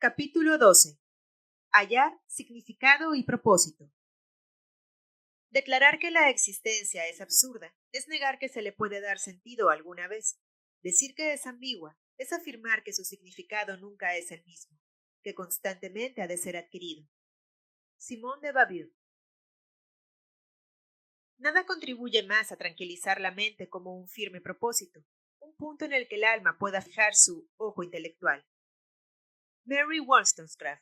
Capítulo 12. Hallar significado y propósito. Declarar que la existencia es absurda es negar que se le puede dar sentido alguna vez. Decir que es ambigua es afirmar que su significado nunca es el mismo, que constantemente ha de ser adquirido. Simone de Beauvoir. Nada contribuye más a tranquilizar la mente como un firme propósito, un punto en el que el alma pueda fijar su ojo intelectual. Mary Wollstonecraft.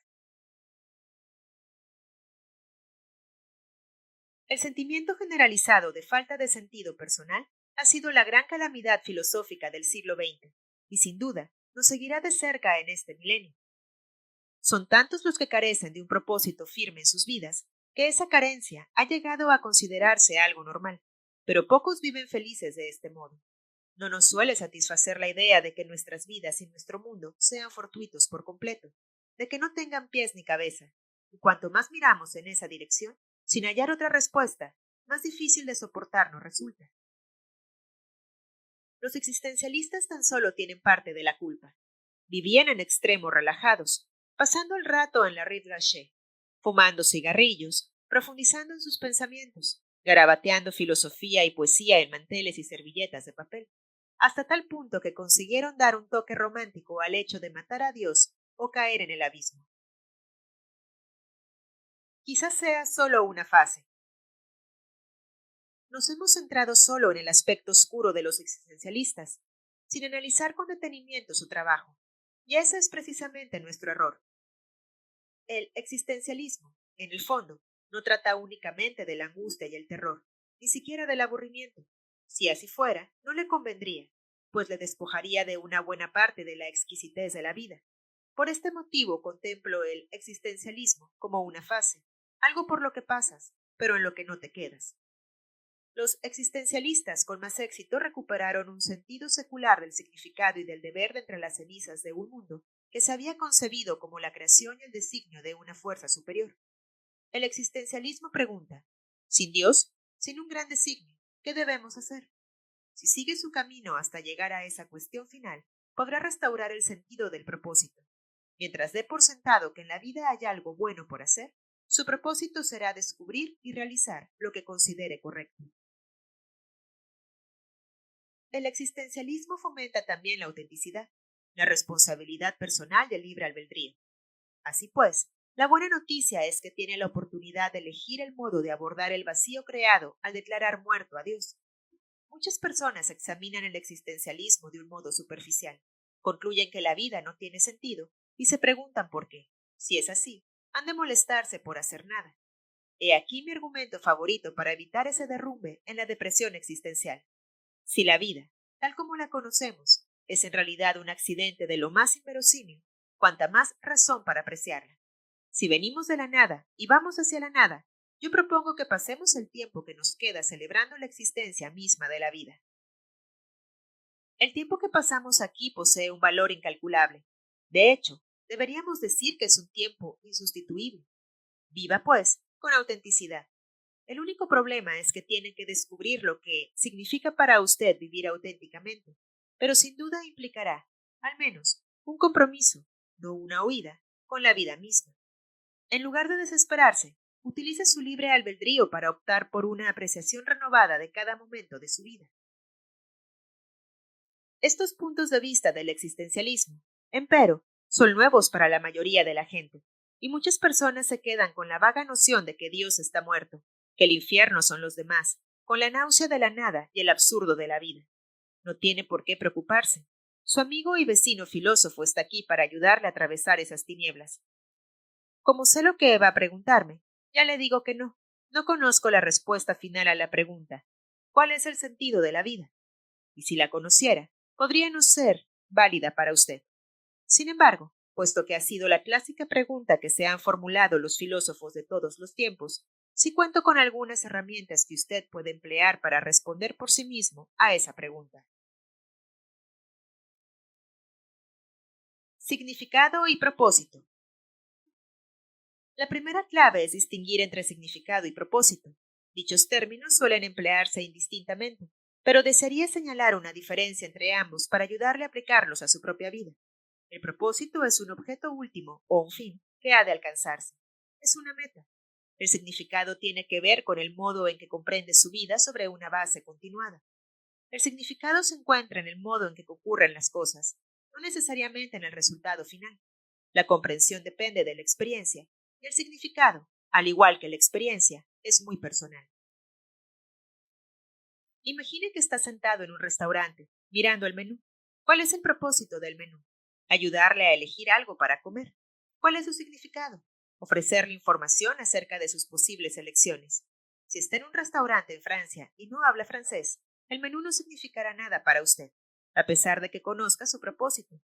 El sentimiento generalizado de falta de sentido personal ha sido la gran calamidad filosófica del siglo XX, y sin duda nos seguirá de cerca en este milenio. Son tantos los que carecen de un propósito firme en sus vidas, que esa carencia ha llegado a considerarse algo normal, pero pocos viven felices de este modo. No nos suele satisfacer la idea de que nuestras vidas y nuestro mundo sean fortuitos por completo, de que no tengan pies ni cabeza, y cuanto más miramos en esa dirección, sin hallar otra respuesta, más difícil de soportar nos resulta. Los existencialistas tan solo tienen parte de la culpa. Vivían en extremo relajados, pasando el rato en la Rue Lachey, fumando cigarrillos, profundizando en sus pensamientos, garabateando filosofía y poesía en manteles y servilletas de papel, hasta tal punto que consiguieron dar un toque romántico al hecho de matar a Dios o caer en el abismo. Quizás sea solo una fase. Nos hemos centrado solo en el aspecto oscuro de los existencialistas, sin analizar con detenimiento su trabajo, y ese es precisamente nuestro error. El existencialismo, en el fondo, no trata únicamente de la angustia y el terror, ni siquiera del aburrimiento. Si así fuera, no le convendría, pues le despojaría de una buena parte de la exquisitez de la vida. Por este motivo contemplo el existencialismo como una fase, algo por lo que pasas, pero en lo que no te quedas. Los existencialistas con más éxito recuperaron un sentido secular del significado y del deber de entre las cenizas de un mundo que se había concebido como la creación y el designio de una fuerza superior. El existencialismo pregunta, sin Dios, sin un gran designio, ¿qué debemos hacer? Si sigue su camino hasta llegar a esa cuestión final, podrá restaurar el sentido del propósito. Mientras dé por sentado que en la vida hay algo bueno por hacer, su propósito será descubrir y realizar lo que considere correcto. El existencialismo fomenta también la autenticidad, la responsabilidad personal y el libre albedrío. Así pues, la buena noticia es que tiene la oportunidad de elegir el modo de abordar el vacío creado al declarar muerto a Dios. Muchas personas examinan el existencialismo de un modo superficial, concluyen que la vida no tiene sentido y se preguntan por qué. Si es así, han de molestarse por hacer nada. He aquí mi argumento favorito para evitar ese derrumbe en la depresión existencial. Si la vida, tal como la conocemos, es en realidad un accidente de lo más inverosímil, cuanta más razón para apreciarla. Si venimos de la nada y vamos hacia la nada, yo propongo que pasemos el tiempo que nos queda celebrando la existencia misma de la vida. El tiempo que pasamos aquí posee un valor incalculable. De hecho, deberíamos decir que es un tiempo insustituible. Viva, pues, con autenticidad. El único problema es que tiene que descubrir lo que significa para usted vivir auténticamente, pero sin duda implicará, al menos, un compromiso, no una huida, con la vida misma. En lugar de desesperarse, utilice su libre albedrío para optar por una apreciación renovada de cada momento de su vida. Estos puntos de vista del existencialismo, empero, son nuevos para la mayoría de la gente, y muchas personas se quedan con la vaga noción de que Dios está muerto, que el infierno son los demás, con la náusea de la nada y el absurdo de la vida. No tiene por qué preocuparse. Su amigo y vecino filósofo está aquí para ayudarle a atravesar esas tinieblas. Como sé lo que va a preguntarme, ya le digo que no. No conozco la respuesta final a la pregunta, ¿cuál es el sentido de la vida? Y si la conociera, podría no ser válida para usted. Sin embargo, puesto que ha sido la clásica pregunta que se han formulado los filósofos de todos los tiempos, sí cuento con algunas herramientas que usted puede emplear para responder por sí mismo a esa pregunta. Significado y propósito. La primera clave es distinguir entre significado y propósito. Dichos términos suelen emplearse indistintamente, pero desearía señalar una diferencia entre ambos para ayudarle a aplicarlos a su propia vida. El propósito es un objeto último o un fin que ha de alcanzarse. Es una meta. El significado tiene que ver con el modo en que comprende su vida sobre una base continuada. El significado se encuentra en el modo en que ocurren las cosas, no necesariamente en el resultado final. La comprensión depende de la experiencia, y el significado, al igual que la experiencia, es muy personal. Imagine que está sentado en un restaurante, mirando el menú. ¿Cuál es el propósito del menú? Ayudarle a elegir algo para comer. ¿Cuál es su significado? Ofrecerle información acerca de sus posibles elecciones. Si está en un restaurante en Francia y no habla francés, el menú no significará nada para usted, a pesar de que conozca su propósito.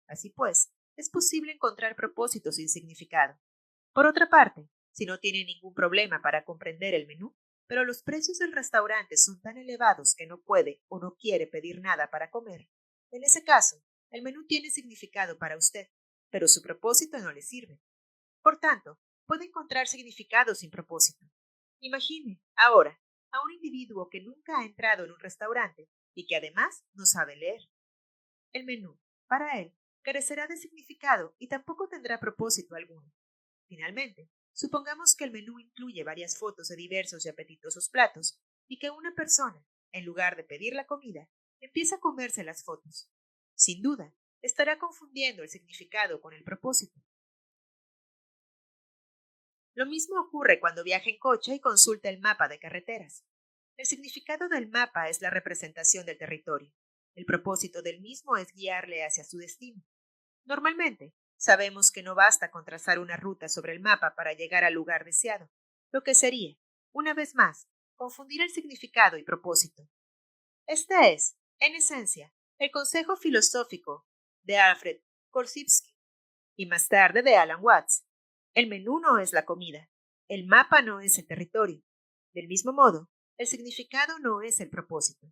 Así pues, es posible encontrar propósitos sin significado. Por otra parte, si no tiene ningún problema para comprender el menú, pero los precios del restaurante son tan elevados que no puede o no quiere pedir nada para comer, en ese caso, el menú tiene significado para usted, pero su propósito no le sirve. Por tanto, puede encontrar significado sin propósito. Imagine, ahora, a un individuo que nunca ha entrado en un restaurante y que además no sabe leer. El menú, para él, carecerá de significado y tampoco tendrá propósito alguno. Finalmente, supongamos que el menú incluye varias fotos de diversos y apetitosos platos y que una persona, en lugar de pedir la comida, empieza a comerse las fotos. Sin duda, estará confundiendo el significado con el propósito. Lo mismo ocurre cuando viaja en coche y consulta el mapa de carreteras. El significado del mapa es la representación del territorio. El propósito del mismo es guiarle hacia su destino. Normalmente, sabemos que no basta con trazar una ruta sobre el mapa para llegar al lugar deseado, lo que sería, una vez más, confundir el significado y propósito. Este es, en esencia, el consejo filosófico de Alfred Korzybski y más tarde de Alan Watts. El menú no es la comida, el mapa no es el territorio. Del mismo modo, el significado no es el propósito.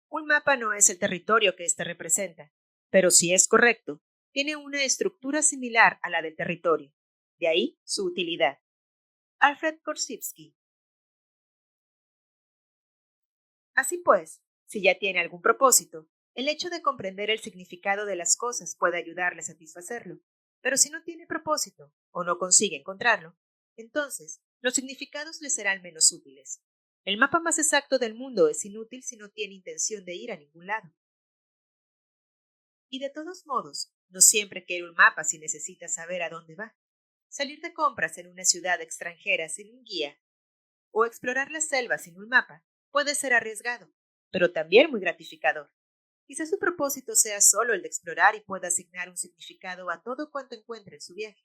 Un mapa no es el territorio que éste representa, pero si es correcto, tiene una estructura similar a la del territorio. De ahí su utilidad. Alfred Korzybski. Así pues, si ya tiene algún propósito, el hecho de comprender el significado de las cosas puede ayudarle a satisfacerlo. Pero si no tiene propósito o no consigue encontrarlo, entonces los significados le serán menos útiles. El mapa más exacto del mundo es inútil si no tiene intención de ir a ningún lado. Y de todos modos, no siempre quiere un mapa si necesita saber a dónde va. Salir de compras en una ciudad extranjera sin un guía o explorar la selva sin un mapa puede ser arriesgado, pero también muy gratificador. Quizá su propósito sea solo el de explorar y pueda asignar un significado a todo cuanto encuentre en su viaje.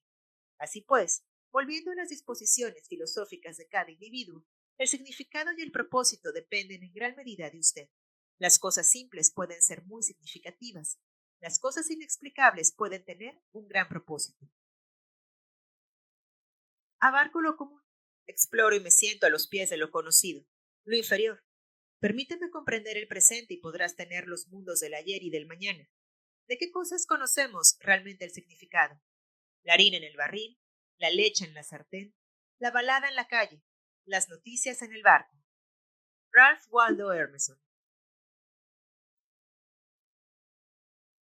Así pues, volviendo a las disposiciones filosóficas de cada individuo, el significado y el propósito dependen en gran medida de usted. Las cosas simples pueden ser muy significativas. Las cosas inexplicables pueden tener un gran propósito. Abarco lo común, exploro y me siento a los pies de lo conocido, lo inferior. Permíteme comprender el presente y podrás tener los mundos del ayer y del mañana. ¿De qué cosas conocemos realmente el significado? La harina en el barril, la leche en la sartén, la balada en la calle, las noticias en el barco. Ralph Waldo Emerson.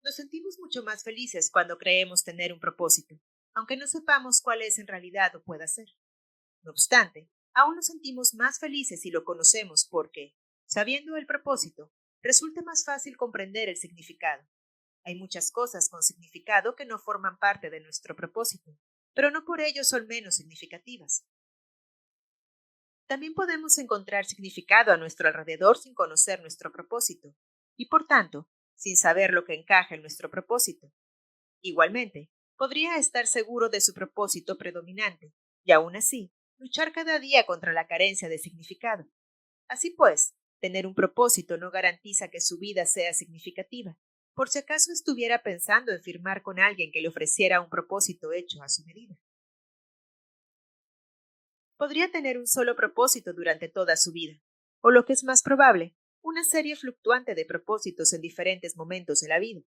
Nos sentimos mucho más felices cuando creemos tener un propósito, aunque no sepamos cuál es en realidad o pueda ser. No obstante, aún nos sentimos más felices si lo conocemos porque, sabiendo el propósito, resulta más fácil comprender el significado. Hay muchas cosas con significado que no forman parte de nuestro propósito, pero no por ello son menos significativas. También podemos encontrar significado a nuestro alrededor sin conocer nuestro propósito, y por tanto, sin saber lo que encaja en nuestro propósito. Igualmente, podría estar seguro de su propósito predominante, y aún así, luchar cada día contra la carencia de significado. Así pues, tener un propósito no garantiza que su vida sea significativa. Por si acaso estuviera pensando en firmar con alguien que le ofreciera un propósito hecho a su medida. Podría tener un solo propósito durante toda su vida, o lo que es más probable, una serie fluctuante de propósitos en diferentes momentos de la vida.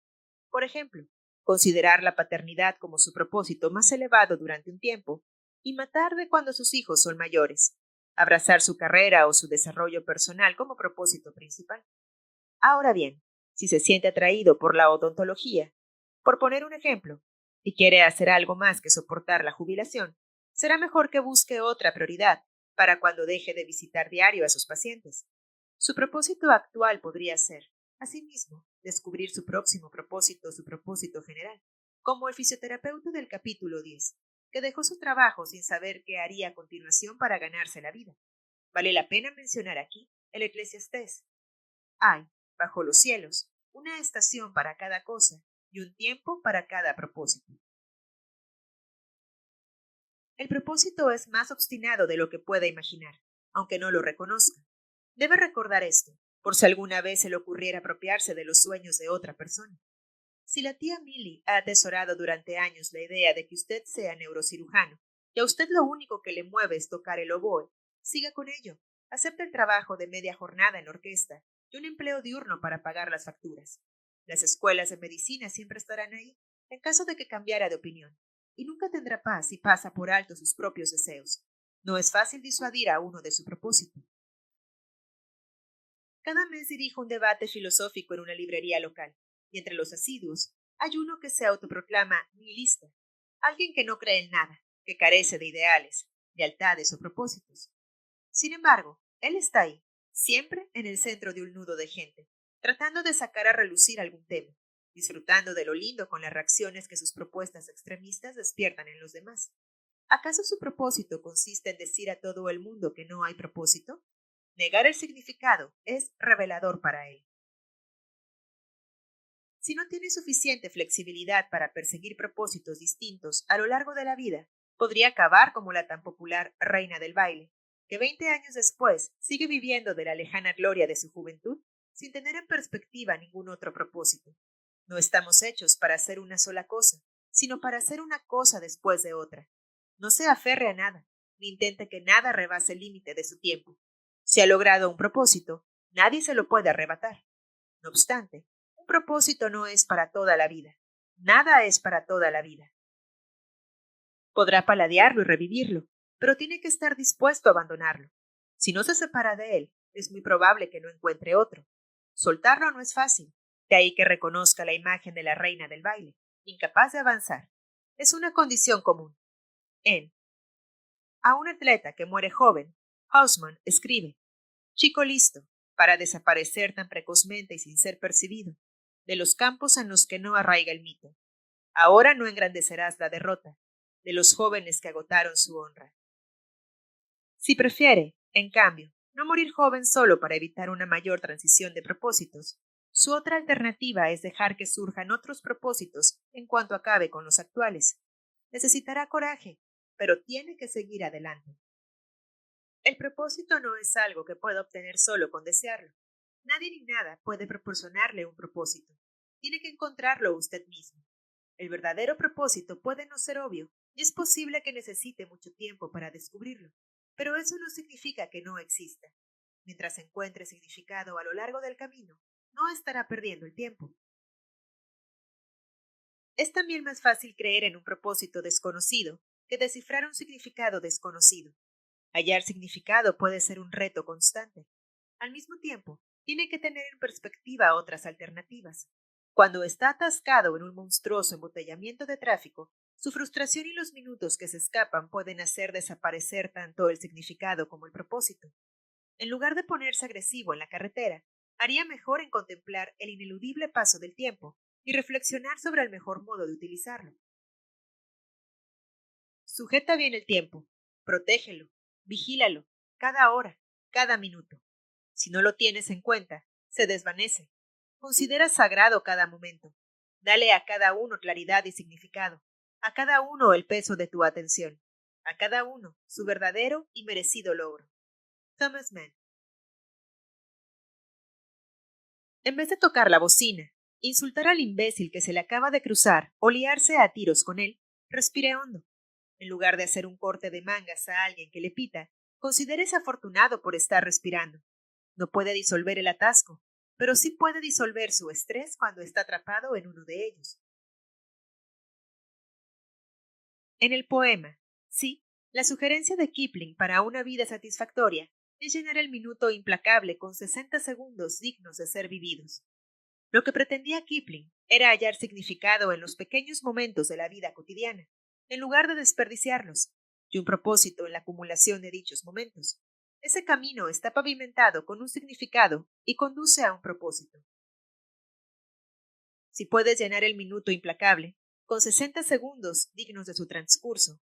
Por ejemplo, considerar la paternidad como su propósito más elevado durante un tiempo y matar de cuando sus hijos son mayores, abrazar su carrera o su desarrollo personal como propósito principal. Ahora bien, Si se siente atraído por la odontología, por poner un ejemplo, y quiere hacer algo más que soportar la jubilación, será mejor que busque otra prioridad para cuando deje de visitar diario a sus pacientes. Su propósito actual podría ser, asimismo, descubrir su propósito general, como el fisioterapeuta del capítulo 10, que dejó su trabajo sin saber qué haría a continuación para ganarse la vida. Vale la pena mencionar aquí el Eclesiastés. Hay, bajo los cielos, una estación para cada cosa y un tiempo para cada propósito. El propósito es más obstinado de lo que pueda imaginar, aunque no lo reconozca. Debe recordar esto, por si alguna vez se le ocurriera apropiarse de los sueños de otra persona. Si la tía Millie ha atesorado durante años la idea de que usted sea neurocirujano, y a usted lo único que le mueve es tocar el oboe, siga con ello. Acepte el trabajo de media jornada en la orquesta y un empleo diurno para pagar las facturas. Las escuelas de medicina siempre estarán ahí, en caso de que cambiara de opinión, y nunca tendrá paz si pasa por alto sus propios deseos. No es fácil disuadir a uno de su propósito. Cada mes dirijo un debate filosófico en una librería local, y entre los asiduos hay uno que se autoproclama nihilista, alguien que no cree en nada, que carece de ideales, lealtades o propósitos. Sin embargo, él está ahí, siempre en el centro de un nudo de gente, tratando de sacar a relucir algún tema, disfrutando de lo lindo con las reacciones que sus propuestas extremistas despiertan en los demás. ¿Acaso su propósito consiste en decir a todo el mundo que no hay propósito? Negar el significado es revelador para él. Si no tiene suficiente flexibilidad para perseguir propósitos distintos a lo largo de la vida, podría acabar como la tan popular reina del baile, que 20 años después sigue viviendo de la lejana gloria de su juventud sin tener en perspectiva ningún otro propósito. No estamos hechos para hacer una sola cosa, sino para hacer una cosa después de otra. No se aferre a nada, ni intente que nada rebase el límite de su tiempo. Si ha logrado un propósito, nadie se lo puede arrebatar. No obstante, un propósito no es para toda la vida. Nada es para toda la vida. Podrá paladearlo y revivirlo, pero tiene que estar dispuesto a abandonarlo. Si no se separa de él, es muy probable que no encuentre otro. Soltarlo no es fácil, de ahí que reconozca la imagen de la reina del baile, incapaz de avanzar. Es una condición común. En A un atleta que muere joven, Hausmann escribe: chico listo, para desaparecer tan precozmente y sin ser percibido, de los campos en los que no arraiga el mito. Ahora no engrandecerás la derrota de los jóvenes que agotaron su honra. Si prefiere, en cambio, no morir joven solo para evitar una mayor transición de propósitos, su otra alternativa es dejar que surjan otros propósitos en cuanto acabe con los actuales. Necesitará coraje, pero tiene que seguir adelante. El propósito no es algo que pueda obtener solo con desearlo. Nadie ni nada puede proporcionarle un propósito. Tiene que encontrarlo usted mismo. El verdadero propósito puede no ser obvio, y es posible que necesite mucho tiempo para descubrirlo, pero eso no significa que no exista. Mientras encuentre significado a lo largo del camino, no estará perdiendo el tiempo. Es también más fácil creer en un propósito desconocido que descifrar un significado desconocido. Hallar significado puede ser un reto constante. Al mismo tiempo, tiene que tener en perspectiva otras alternativas. Cuando está atascado en un monstruoso embotellamiento de tráfico, su frustración y los minutos que se escapan pueden hacer desaparecer tanto el significado como el propósito. En lugar de ponerse agresivo en la carretera, haría mejor en contemplar el ineludible paso del tiempo y reflexionar sobre el mejor modo de utilizarlo. Sujeta bien el tiempo, protégelo, vigílalo, cada hora, cada minuto. Si no lo tienes en cuenta, se desvanece. Considera sagrado cada momento. Dale a cada uno claridad y significado, a cada uno el peso de tu atención, a cada uno su verdadero y merecido logro. Thomas Mann. En vez de tocar la bocina, insultar al imbécil que se le acaba de cruzar o liarse a tiros con él, respire hondo. En lugar de hacer un corte de mangas a alguien que le pita, considérese afortunado por estar respirando. No puede disolver el atasco, pero sí puede disolver su estrés cuando está atrapado en uno de ellos. En el poema, sí, la sugerencia de Kipling para una vida satisfactoria es llenar el minuto implacable con 60 segundos dignos de ser vividos. Lo que pretendía Kipling era hallar significado en los pequeños momentos de la vida cotidiana, en lugar de desperdiciarlos, y un propósito en la acumulación de dichos momentos. Ese camino está pavimentado con un significado y conduce a un propósito. Si puedes llenar el minuto implacable, con 60 segundos dignos de su transcurso,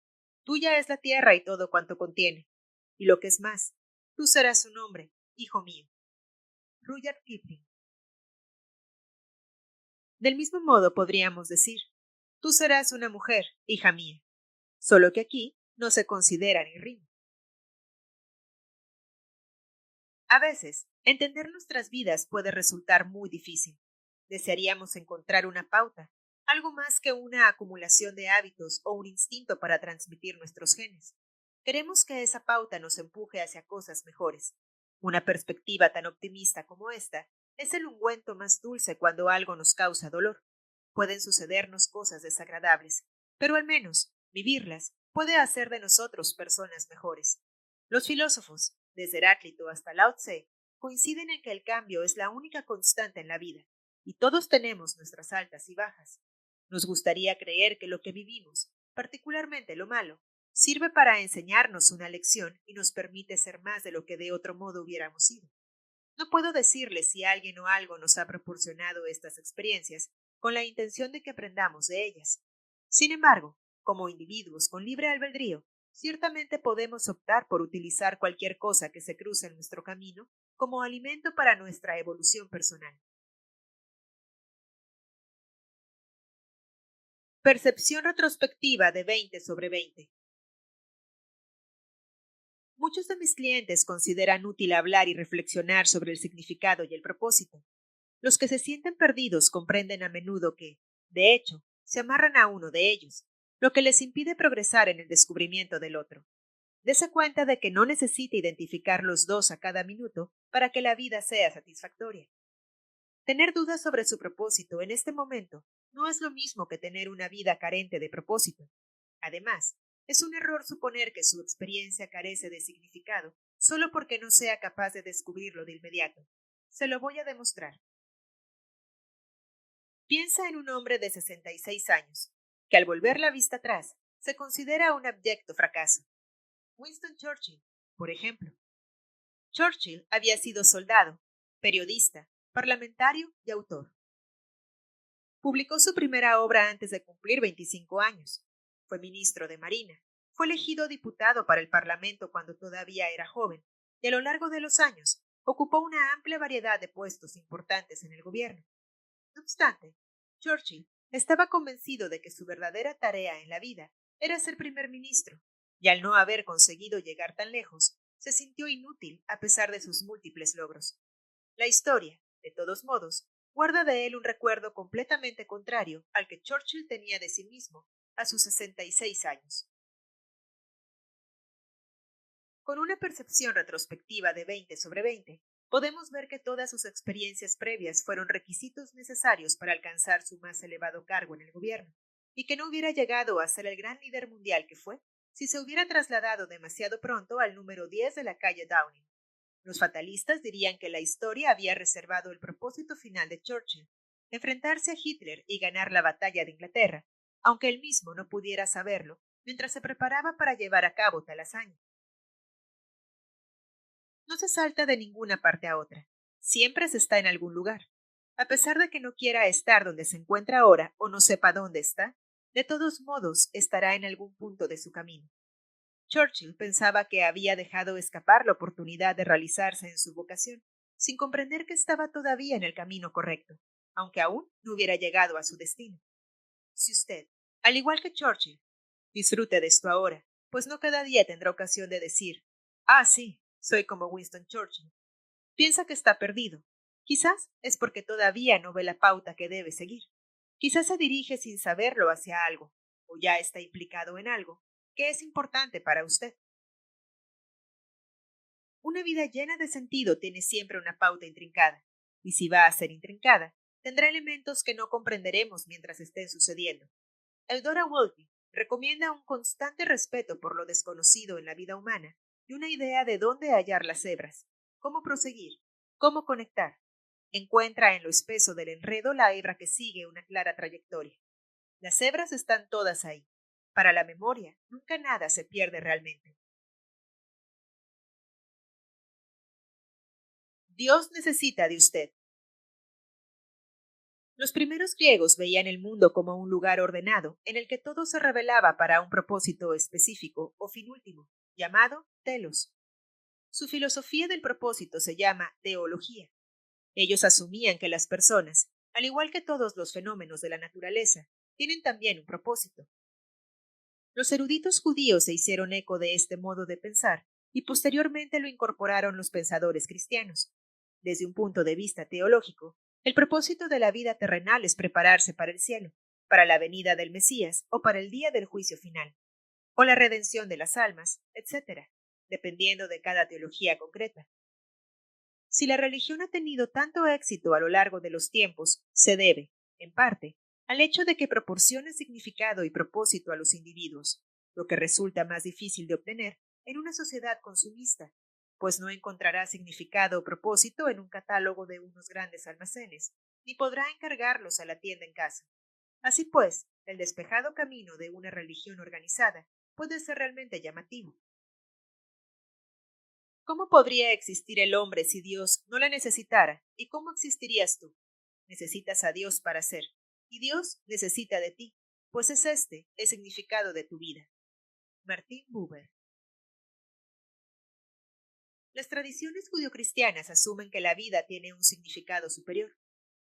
tuya es la tierra y todo cuanto contiene. Y lo que es más, tú serás su nombre, hijo mío. Rudyard Kipling. Del mismo modo podríamos decir, tú serás una mujer, hija mía, solo que aquí no se considera ni rima. A veces, entender nuestras vidas puede resultar muy difícil. Desearíamos encontrar una pauta, algo más que una acumulación de hábitos o un instinto para transmitir nuestros genes. Queremos que esa pauta nos empuje hacia cosas mejores. Una perspectiva tan optimista como esta es el ungüento más dulce cuando algo nos causa dolor. Pueden sucedernos cosas desagradables, pero al menos vivirlas puede hacer de nosotros personas mejores. Los filósofos, desde Heráclito hasta Lao Tse, coinciden en que el cambio es la única constante en la vida, y todos tenemos nuestras altas y bajas. Nos gustaría creer que lo que vivimos, particularmente lo malo, sirve para enseñarnos una lección y nos permite ser más de lo que de otro modo hubiéramos sido. No puedo decirle si alguien o algo nos ha proporcionado estas experiencias con la intención de que aprendamos de ellas. Sin embargo, como individuos con libre albedrío, ciertamente podemos optar por utilizar cualquier cosa que se cruce en nuestro camino como alimento para nuestra evolución personal. Percepción retrospectiva de 20 sobre 20. Muchos de mis clientes consideran útil hablar y reflexionar sobre el significado y el propósito. Los que se sienten perdidos comprenden a menudo que, de hecho, se amarran a uno de ellos, lo que les impide progresar en el descubrimiento del otro. Dese cuenta de que no necesita identificar los dos a cada minuto para que la vida sea satisfactoria. Tener dudas sobre su propósito en este momento no es lo mismo que tener una vida carente de propósito. Además, es un error suponer que su experiencia carece de significado solo porque no sea capaz de descubrirlo de inmediato. Se lo voy a demostrar. Piensa en un hombre de 66 años, que al volver la vista atrás se considera un abyecto fracaso. Winston Churchill, por ejemplo. Churchill había sido soldado, periodista, parlamentario y autor. Publicó su primera obra antes de cumplir 25 años. Fue ministro de Marina. Fue elegido diputado para el Parlamento cuando todavía era joven, y a lo largo de los años ocupó una amplia variedad de puestos importantes en el gobierno. No obstante, Churchill estaba convencido de que su verdadera tarea en la vida era ser primer ministro, y al no haber conseguido llegar tan lejos, se sintió inútil a pesar de sus múltiples logros. La historia, de todos modos, guarda de él un recuerdo completamente contrario al que Churchill tenía de sí mismo a sus 66 años. Con una percepción retrospectiva de 20 sobre 20, podemos ver que todas sus experiencias previas fueron requisitos necesarios para alcanzar su más elevado cargo en el gobierno, y que no hubiera llegado a ser el gran líder mundial que fue si se hubiera trasladado demasiado pronto al número 10 de la calle Downing. Los fatalistas dirían que la historia había reservado el propósito final de Churchill, enfrentarse a Hitler y ganar la batalla de Inglaterra, aunque él mismo no pudiera saberlo mientras se preparaba para llevar a cabo tal hazaña. No se salta de ninguna parte a otra. Siempre se está en algún lugar. A pesar de que no quiera estar donde se encuentra ahora o no sepa dónde está, de todos modos estará en algún punto de su camino. Churchill pensaba que había dejado escapar la oportunidad de realizarse en su vocación, sin comprender que estaba todavía en el camino correcto, aunque aún no hubiera llegado a su destino. Si usted, al igual que Churchill, disfrute de esto ahora, pues no cada día tendrá ocasión de decir, ah, sí, soy como Winston Churchill. Piensa que está perdido. Quizás es porque todavía no ve la pauta que debe seguir. Quizás se dirige sin saberlo hacia algo, o ya está implicado en algo, que es importante para usted. Una vida llena de sentido tiene siempre una pauta intrincada, y si va a ser intrincada, tendrá elementos que no comprenderemos mientras estén sucediendo. Eudora Welty recomienda un constante respeto por lo desconocido en la vida humana y una idea de dónde hallar las hebras, cómo proseguir, cómo conectar. Encuentra en lo espeso del enredo la hebra que sigue una clara trayectoria. Las hebras están todas ahí. Para la memoria, nunca nada se pierde realmente. Dios necesita de usted. Los primeros griegos veían el mundo como un lugar ordenado, en el que todo se revelaba para un propósito específico o fin último, llamado telos. Su filosofía del propósito se llama teología. Ellos asumían que las personas, al igual que todos los fenómenos de la naturaleza, tienen también un propósito. Los eruditos judíos se hicieron eco de este modo de pensar y posteriormente lo incorporaron los pensadores cristianos. Desde un punto de vista teológico, el propósito de la vida terrenal es prepararse para el cielo, para la venida del Mesías o para el día del juicio final, o la redención de las almas, etc., dependiendo de cada teología concreta. Si la religión ha tenido tanto éxito a lo largo de los tiempos, se debe, en parte, al hecho de que proporciona significado y propósito a los individuos, lo que resulta más difícil de obtener en una sociedad consumista, pues no encontrará significado o propósito en un catálogo de unos grandes almacenes, ni podrá encargarlos a la tienda en casa. Así pues, el despejado camino de una religión organizada puede ser realmente llamativo. ¿Cómo podría existir el hombre si Dios no la necesitara? ¿Y cómo existirías tú? Necesitas a Dios para ser, y Dios necesita de ti, pues es este el significado de tu vida. Martin Buber. Las tradiciones judio-cristianas asumen que la vida tiene un significado superior.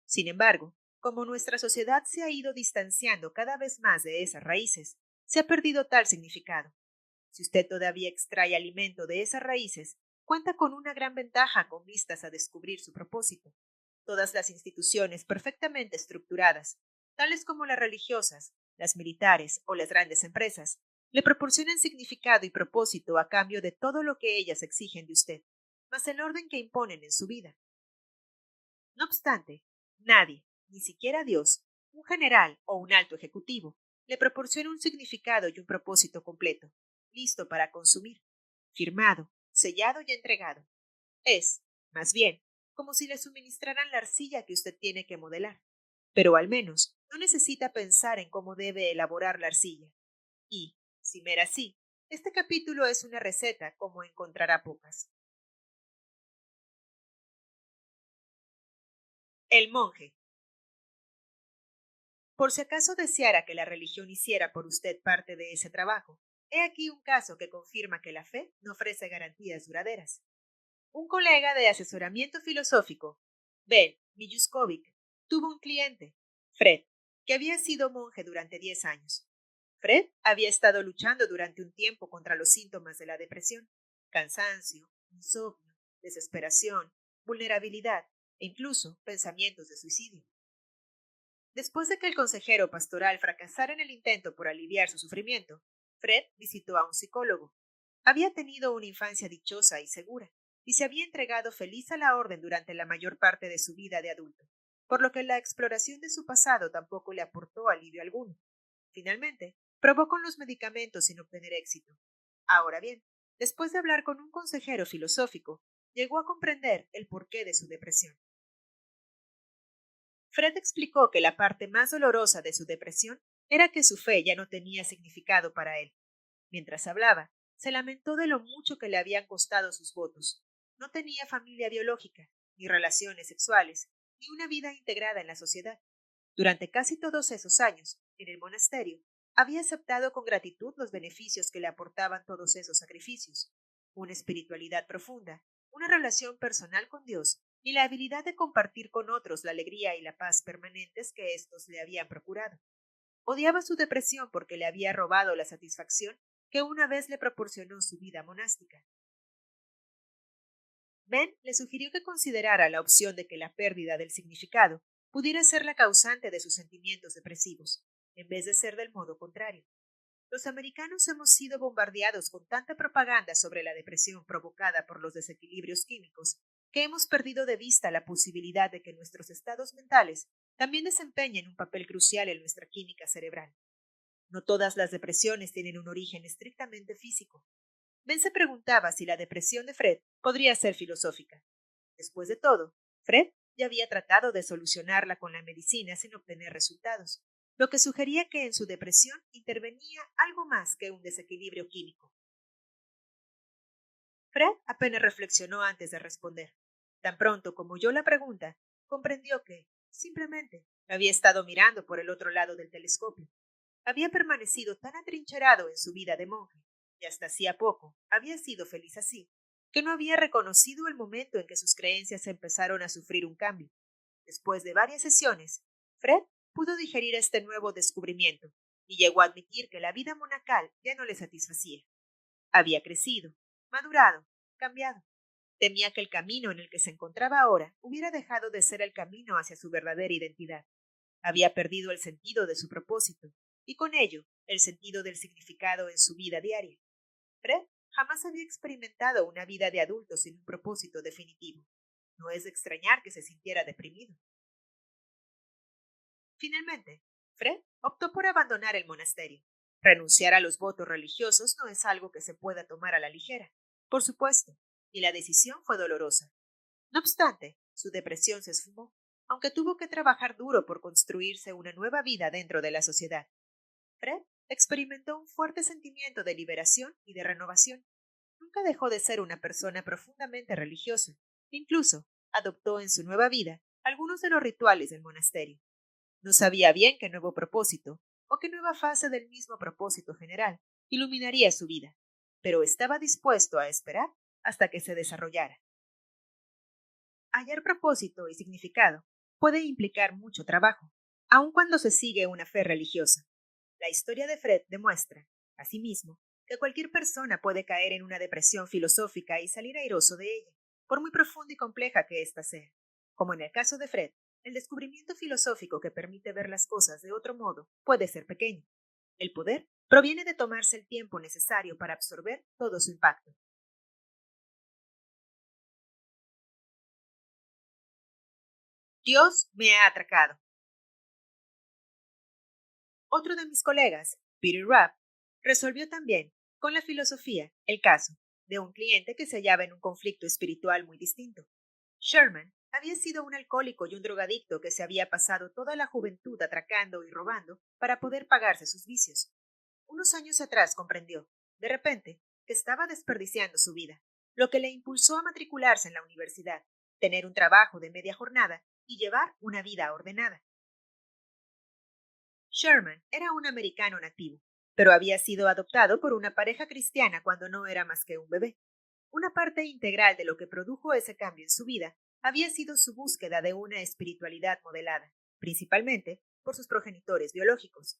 Sin embargo, como nuestra sociedad se ha ido distanciando cada vez más de esas raíces, se ha perdido tal significado. Si usted todavía extrae alimento de esas raíces, cuenta con una gran ventaja con vistas a descubrir su propósito. Todas las instituciones perfectamente estructuradas, tales como las religiosas, las militares o las grandes empresas, le proporcionan significado y propósito a cambio de todo lo que ellas exigen de usted, más el orden que imponen en su vida. No obstante, nadie, ni siquiera Dios, un general o un alto ejecutivo, le proporciona un significado y un propósito completo, listo para consumir, firmado, sellado y entregado. Es, más bien, como si le suministraran la arcilla que usted tiene que modelar. Pero al menos no necesita pensar en cómo debe elaborar la arcilla. Y, si me era así, este capítulo es una receta como encontrará pocas. El monje. Por si acaso deseara que la religión hiciera por usted parte de ese trabajo, he aquí un caso que confirma que la fe no ofrece garantías duraderas. Un colega de asesoramiento filosófico, Ben Mijuskovic, tuvo un cliente, Fred, que había sido monje durante 10 años. Fred había estado luchando durante un tiempo contra los síntomas de la depresión, cansancio, insomnio, desesperación, vulnerabilidad e incluso pensamientos de suicidio. Después de que el consejero pastoral fracasara en el intento por aliviar su sufrimiento, Fred visitó a un psicólogo. Había tenido una infancia dichosa y segura, y se había entregado feliz a la orden durante la mayor parte de su vida de adulto, por lo que la exploración de su pasado tampoco le aportó alivio alguno. Finalmente, probó con los medicamentos sin obtener éxito. Ahora bien, después de hablar con un consejero filosófico, llegó a comprender el porqué de su depresión. Fred explicó que la parte más dolorosa de su depresión era que su fe ya no tenía significado para él. Mientras hablaba, se lamentó de lo mucho que le habían costado sus votos. No tenía familia biológica, ni relaciones sexuales, ni una vida integrada en la sociedad. Durante casi todos esos años, en el monasterio, había aceptado con gratitud los beneficios que le aportaban todos esos sacrificios. Una espiritualidad profunda, una relación personal con Dios y la habilidad de compartir con otros la alegría y la paz permanentes que éstos le habían procurado. Odiaba su depresión porque le había robado la satisfacción que una vez le proporcionó su vida monástica. Ben le sugirió que considerara la opción de que la pérdida del significado pudiera ser la causante de sus sentimientos depresivos, en vez de ser del modo contrario. Los americanos hemos sido bombardeados con tanta propaganda sobre la depresión provocada por los desequilibrios químicos que hemos perdido de vista la posibilidad de que nuestros estados mentales también desempeñen un papel crucial en nuestra química cerebral. No todas las depresiones tienen un origen estrictamente físico. Ben se preguntaba si la depresión de Fred podría ser filosófica. Después de todo, Fred ya había tratado de solucionarla con la medicina sin obtener resultados, lo que sugería que en su depresión intervenía algo más que un desequilibrio químico. Fred apenas reflexionó antes de responder. Tan pronto como oyó la pregunta, comprendió que, simplemente, había estado mirando por el otro lado del telescopio. Había permanecido tan atrincherado en su vida de monje, y hasta hacía poco había sido feliz así, que no había reconocido el momento en que sus creencias empezaron a sufrir un cambio. Después de varias sesiones, Fred pudo digerir este nuevo descubrimiento y llegó a admitir que la vida monacal ya no le satisfacía. Había crecido, madurado, cambiado. Temía que el camino en el que se encontraba ahora hubiera dejado de ser el camino hacia su verdadera identidad. Había perdido el sentido de su propósito, y con ello el sentido del significado en su vida diaria. Fred jamás había experimentado una vida de adulto sin un propósito definitivo. No es de extrañar que se sintiera deprimido. Finalmente, Fred optó por abandonar el monasterio. Renunciar a los votos religiosos no es algo que se pueda tomar a la ligera, por supuesto, y la decisión fue dolorosa. No obstante, su depresión se esfumó, aunque tuvo que trabajar duro por construirse una nueva vida dentro de la sociedad. Fred experimentó un fuerte sentimiento de liberación y de renovación. Nunca dejó de ser una persona profundamente religiosa. Incluso adoptó en su nueva vida algunos de los rituales del monasterio. No sabía bien qué nuevo propósito, o qué nueva fase del mismo propósito general, iluminaría su vida, pero estaba dispuesto a esperar hasta que se desarrollara. Hallar propósito y significado puede implicar mucho trabajo, aun cuando se sigue una fe religiosa. La historia de Fred demuestra, asimismo, que cualquier persona puede caer en una depresión filosófica y salir airoso de ella, por muy profunda y compleja que ésta sea. Como en el caso de Fred, el descubrimiento filosófico que permite ver las cosas de otro modo puede ser pequeño. El poder proviene de tomarse el tiempo necesario para absorber todo su impacto. Dios me ha atracado. Otro de mis colegas, Peter Rapp, resolvió también, con la filosofía, el caso de un cliente que se hallaba en un conflicto espiritual muy distinto. Sherman había sido un alcohólico y un drogadicto que se había pasado toda la juventud atracando y robando para poder pagarse sus vicios. Unos años atrás comprendió, de repente, que estaba desperdiciando su vida, lo que le impulsó a matricularse en la universidad, tener un trabajo de media jornada y llevar una vida ordenada. Sherman era un americano nativo, pero había sido adoptado por una pareja cristiana cuando no era más que un bebé. Una parte integral de lo que produjo ese cambio en su vida había sido su búsqueda de una espiritualidad modelada, principalmente por sus progenitores biológicos.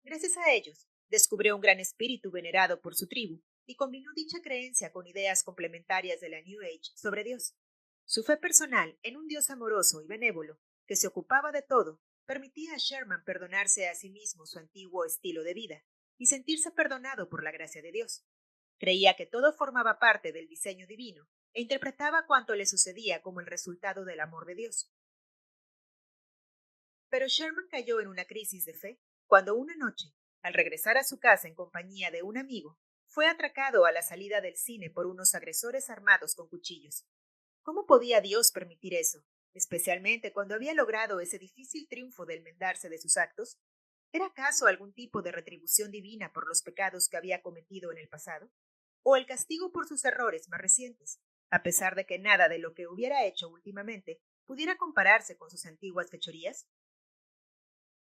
Gracias a ellos, descubrió un gran espíritu venerado por su tribu y combinó dicha creencia con ideas complementarias de la New Age sobre Dios. Su fe personal en un Dios amoroso y benévolo, que se ocupaba de todo, permitía a Sherman perdonarse a sí mismo su antiguo estilo de vida y sentirse perdonado por la gracia de Dios. Creía que todo formaba parte del diseño divino e interpretaba cuanto le sucedía como el resultado del amor de Dios. Pero Sherman cayó en una crisis de fe cuando una noche, al regresar a su casa en compañía de un amigo, fue atracado a la salida del cine por unos agresores armados con cuchillos. ¿Cómo podía Dios permitir eso, especialmente cuando había logrado ese difícil triunfo de enmendarse de sus actos? ¿Era acaso algún tipo de retribución divina por los pecados que había cometido en el pasado? ¿O el castigo por sus errores más recientes, a pesar de que nada de lo que hubiera hecho últimamente pudiera compararse con sus antiguas fechorías?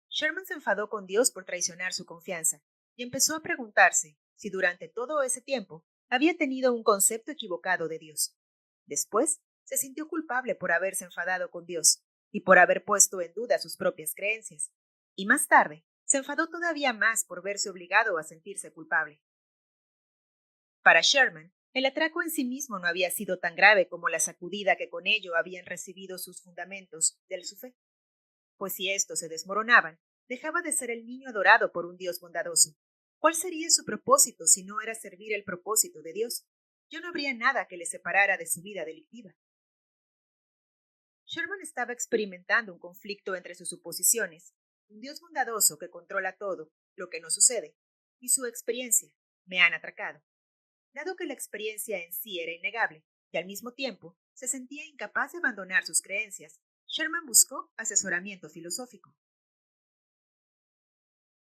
Sherman se enfadó con Dios por traicionar su confianza y empezó a preguntarse si durante todo ese tiempo había tenido un concepto equivocado de Dios. Después, se sintió culpable por haberse enfadado con Dios y por haber puesto en duda sus propias creencias. Y más tarde, se enfadó todavía más por verse obligado a sentirse culpable. Para Sherman, el atraco en sí mismo no había sido tan grave como la sacudida que con ello habían recibido sus fundamentos de su fe, pues si estos se desmoronaban, dejaba de ser el niño adorado por un Dios bondadoso. ¿Cuál sería su propósito si no era servir el propósito de Dios? Ya no habría nada que le separara de su vida delictiva. Sherman estaba experimentando un conflicto entre sus suposiciones, un Dios bondadoso que controla todo, lo que no sucede, y su experiencia, me han atracado. Dado que la experiencia en sí era innegable, y al mismo tiempo se sentía incapaz de abandonar sus creencias, Sherman buscó asesoramiento filosófico.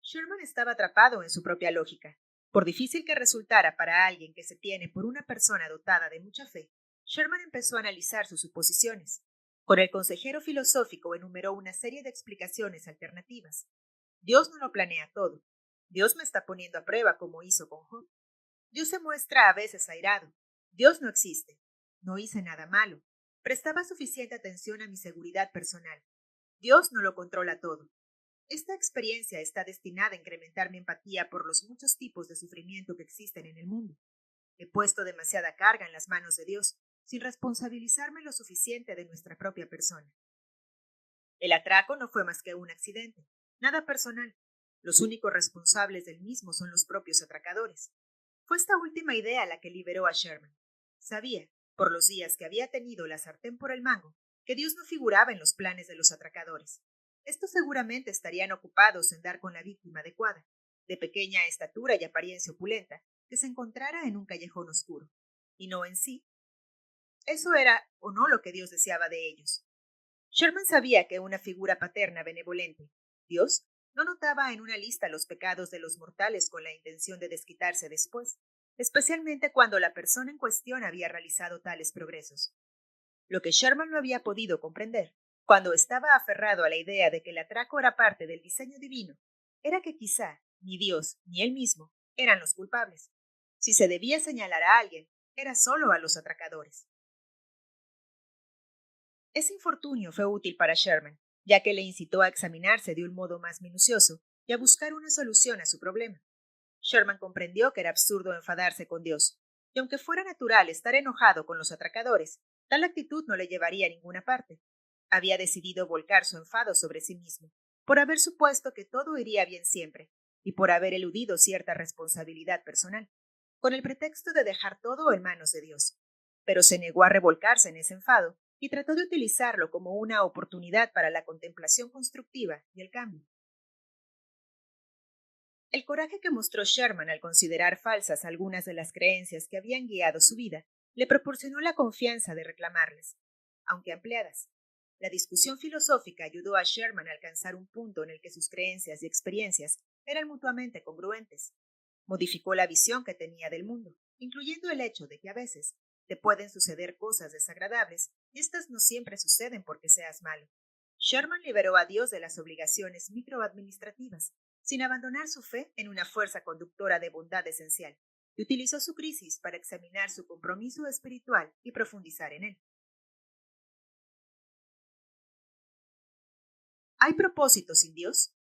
Sherman estaba atrapado en su propia lógica. Por difícil que resultara para alguien que se tiene por una persona dotada de mucha fe, Sherman empezó a analizar sus suposiciones. Con el consejero filosófico enumeró una serie de explicaciones alternativas. Dios no lo planea todo. Dios me está poniendo a prueba como hizo con Job. Dios se muestra a veces airado. Dios no existe. No hice nada malo. Prestaba suficiente atención a mi seguridad personal. Dios no lo controla todo. Esta experiencia está destinada a incrementar mi empatía por los muchos tipos de sufrimiento que existen en el mundo. He puesto demasiada carga en las manos de Dios, sin responsabilizarme lo suficiente de nuestra propia persona. El atraco no fue más que un accidente, nada personal. Los únicos responsables del mismo son los propios atracadores. Fue esta última idea la que liberó a Sherman. Sabía, por los días que había tenido la sartén por el mango, que Dios no figuraba en los planes de los atracadores. Estos seguramente estarían ocupados en dar con la víctima adecuada, de pequeña estatura y apariencia opulenta, que se encontrara en un callejón oscuro, y no en sí. Eso era o no lo que Dios deseaba de ellos. Sherman sabía que una figura paterna benevolente, Dios, no notaba en una lista los pecados de los mortales con la intención de desquitarse después, especialmente cuando la persona en cuestión había realizado tales progresos. Lo que Sherman no había podido comprender, cuando estaba aferrado a la idea de que el atraco era parte del diseño divino, era que quizá ni Dios ni él mismo eran los culpables. Si se debía señalar a alguien, era solo a los atracadores. Ese infortunio fue útil para Sherman, ya que le incitó a examinarse de un modo más minucioso y a buscar una solución a su problema. Sherman comprendió que era absurdo enfadarse con Dios, y aunque fuera natural estar enojado con los atracadores, tal actitud no le llevaría a ninguna parte. Había decidido volcar su enfado sobre sí mismo, por haber supuesto que todo iría bien siempre, y por haber eludido cierta responsabilidad personal, con el pretexto de dejar todo en manos de Dios. Pero se negó a revolcarse en ese enfado y trató de utilizarlo como una oportunidad para la contemplación constructiva y el cambio. El coraje que mostró Sherman al considerar falsas algunas de las creencias que habían guiado su vida le proporcionó la confianza de reclamarlas, aunque ampliadas. La discusión filosófica ayudó a Sherman a alcanzar un punto en el que sus creencias y experiencias eran mutuamente congruentes. Modificó la visión que tenía del mundo, incluyendo el hecho de que a veces te pueden suceder cosas desagradables y estas no siempre suceden porque seas malo. Sherman liberó a Dios de las obligaciones microadministrativas, sin abandonar su fe en una fuerza conductora de bondad esencial, y utilizó su crisis para examinar su compromiso espiritual y profundizar en él. ¿Hay propósito sin Dios?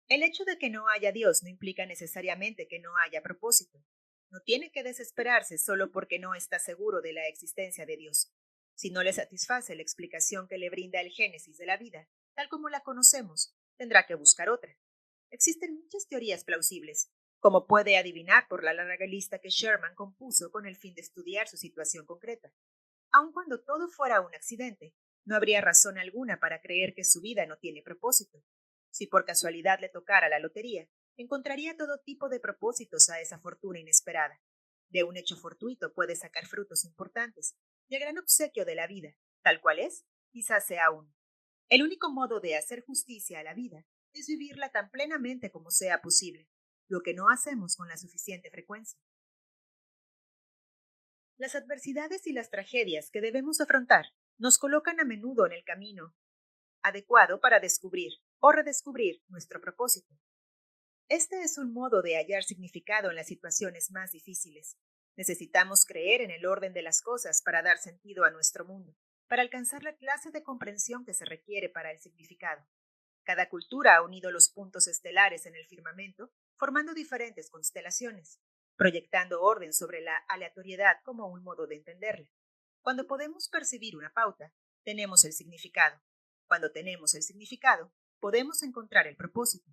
El hecho de que no haya Dios no implica necesariamente que no haya propósito. No tiene que desesperarse solo porque no está seguro de la existencia de Dios. Si no le satisface la explicación que le brinda el Génesis de la vida, tal como la conocemos, tendrá que buscar otra. Existen muchas teorías plausibles, como puede adivinar por la larga lista que Sherman compuso con el fin de estudiar su situación concreta. Aun cuando todo fuera un accidente, no habría razón alguna para creer que su vida no tiene propósito. Si por casualidad le tocara la lotería, encontraría todo tipo de propósitos a esa fortuna inesperada. De un hecho fortuito puede sacar frutos importantes, y el gran obsequio de la vida, tal cual es, quizás sea uno. El único modo de hacer justicia a la vida es vivirla tan plenamente como sea posible, lo que no hacemos con la suficiente frecuencia. Las adversidades y las tragedias que debemos afrontar nos colocan a menudo en el camino adecuado para descubrir o redescubrir nuestro propósito. Este es un modo de hallar significado en las situaciones más difíciles. Necesitamos creer en el orden de las cosas para dar sentido a nuestro mundo, para alcanzar la clase de comprensión que se requiere para el significado. Cada cultura ha unido los puntos estelares en el firmamento, formando diferentes constelaciones, proyectando orden sobre la aleatoriedad como un modo de entenderla. Cuando podemos percibir una pauta, tenemos el significado. Cuando tenemos el significado, podemos encontrar el propósito.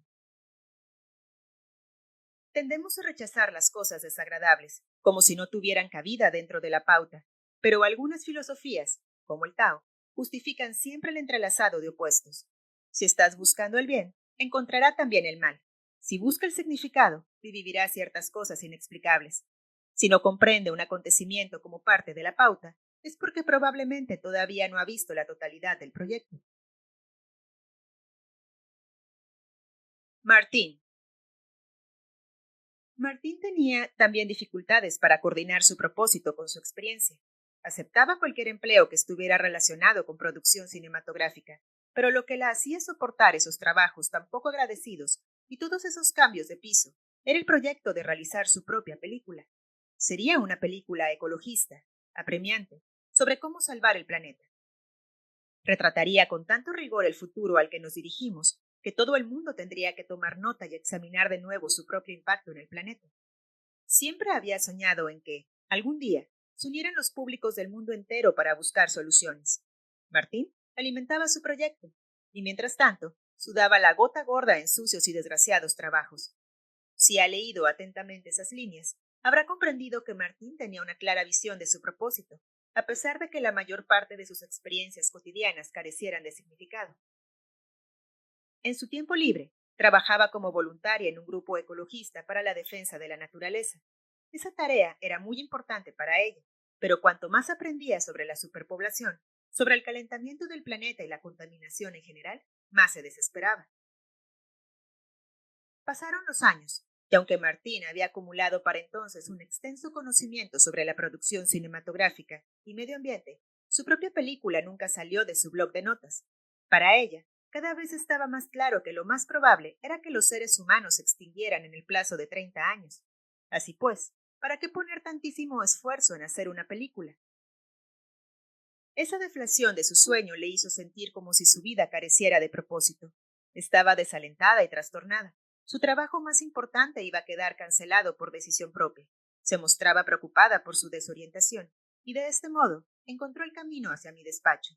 Tendemos a rechazar las cosas desagradables, como si no tuvieran cabida dentro de la pauta, pero algunas filosofías, como el Tao, justifican siempre el entrelazado de opuestos. Si estás buscando el bien, encontrará también el mal. Si busca el significado, vivirá ciertas cosas inexplicables. Si no comprende un acontecimiento como parte de la pauta, es porque probablemente todavía no ha visto la totalidad del proyecto. Martín. Martín tenía también dificultades para coordinar su propósito con su experiencia. Aceptaba cualquier empleo que estuviera relacionado con producción cinematográfica, pero lo que la hacía soportar esos trabajos tan poco agradecidos y todos esos cambios de piso era el proyecto de realizar su propia película. Sería una película ecologista, apremiante, sobre cómo salvar el planeta. Retrataría con tanto rigor el futuro al que nos dirigimos que todo el mundo tendría que tomar nota y examinar de nuevo su propio impacto en el planeta. Siempre había soñado en que, algún día, se unieran los públicos del mundo entero para buscar soluciones. Martín alimentaba su proyecto y, mientras tanto, sudaba la gota gorda en sucios y desgraciados trabajos. Si ha leído atentamente esas líneas, habrá comprendido que Martín tenía una clara visión de su propósito, a pesar de que la mayor parte de sus experiencias cotidianas carecieran de significado. En su tiempo libre, trabajaba como voluntaria en un grupo ecologista para la defensa de la naturaleza. Esa tarea era muy importante para ella, pero cuanto más aprendía sobre la superpoblación, sobre el calentamiento del planeta y la contaminación en general, más se desesperaba. Pasaron los años, y aunque Martín había acumulado para entonces un extenso conocimiento sobre la producción cinematográfica y medio ambiente, su propia película nunca salió de su bloc de notas. Para ella, cada vez estaba más claro que lo más probable era que los seres humanos se extinguieran en el plazo de 30 años. Así pues, ¿para qué poner tantísimo esfuerzo en hacer una película? Esa deflación de su sueño le hizo sentir como si su vida careciera de propósito. Estaba desalentada y trastornada. Su trabajo más importante iba a quedar cancelado por decisión propia. Se mostraba preocupada por su desorientación, y de este modo encontró el camino hacia mi despacho.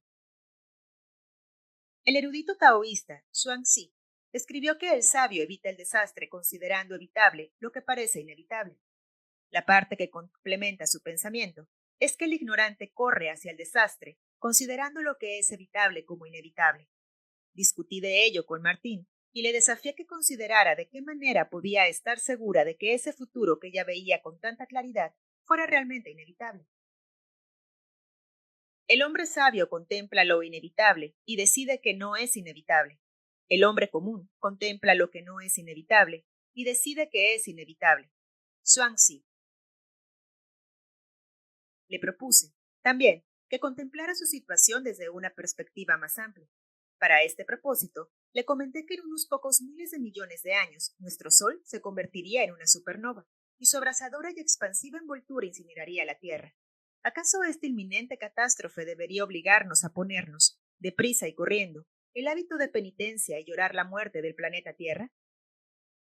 El erudito taoísta Xuanzi escribió que el sabio evita el desastre considerando evitable lo que parece inevitable. La parte que complementa su pensamiento es que el ignorante corre hacia el desastre, considerando lo que es evitable como inevitable. Discutí de ello con Martín y le desafié que considerara de qué manera podía estar segura de que ese futuro que ella veía con tanta claridad fuera realmente inevitable. El hombre sabio contempla lo inevitable y decide que no es inevitable. El hombre común contempla lo que no es inevitable y decide que es inevitable. Zhuangzi. Le propuse, también, que contemplara su situación desde una perspectiva más amplia. Para este propósito, le comenté que en unos pocos miles de millones de años, nuestro Sol se convertiría en una supernova, y su abrasadora y expansiva envoltura incineraría la Tierra. ¿Acaso esta inminente catástrofe debería obligarnos a ponernos, deprisa y corriendo, el hábito de penitencia y llorar la muerte del planeta Tierra?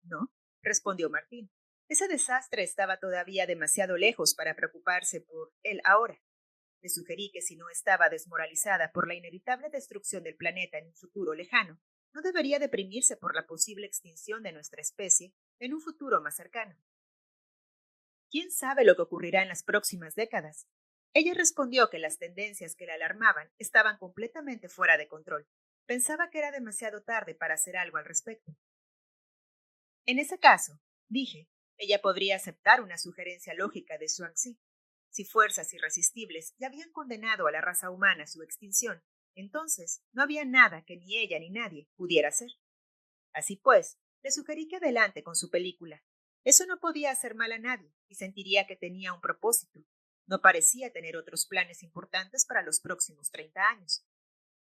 No, respondió Martín. Ese desastre estaba todavía demasiado lejos para preocuparse por él ahora. Le sugerí que si no estaba desmoralizada por la inevitable destrucción del planeta en un futuro lejano, no debería deprimirse por la posible extinción de nuestra especie en un futuro más cercano. ¿Quién sabe lo que ocurrirá en las próximas décadas? Ella respondió que las tendencias que la alarmaban estaban completamente fuera de control. Pensaba que era demasiado tarde para hacer algo al respecto. En ese caso, dije, ella podría aceptar una sugerencia lógica de Zhuangzi. Si fuerzas irresistibles ya habían condenado a la raza humana a su extinción, entonces no había nada que ni ella ni nadie pudiera hacer. Así pues, le sugerí que adelante con su película. Eso no podía hacer mal a nadie y sentiría que tenía un propósito. No parecía tener otros planes importantes para los próximos 30 años.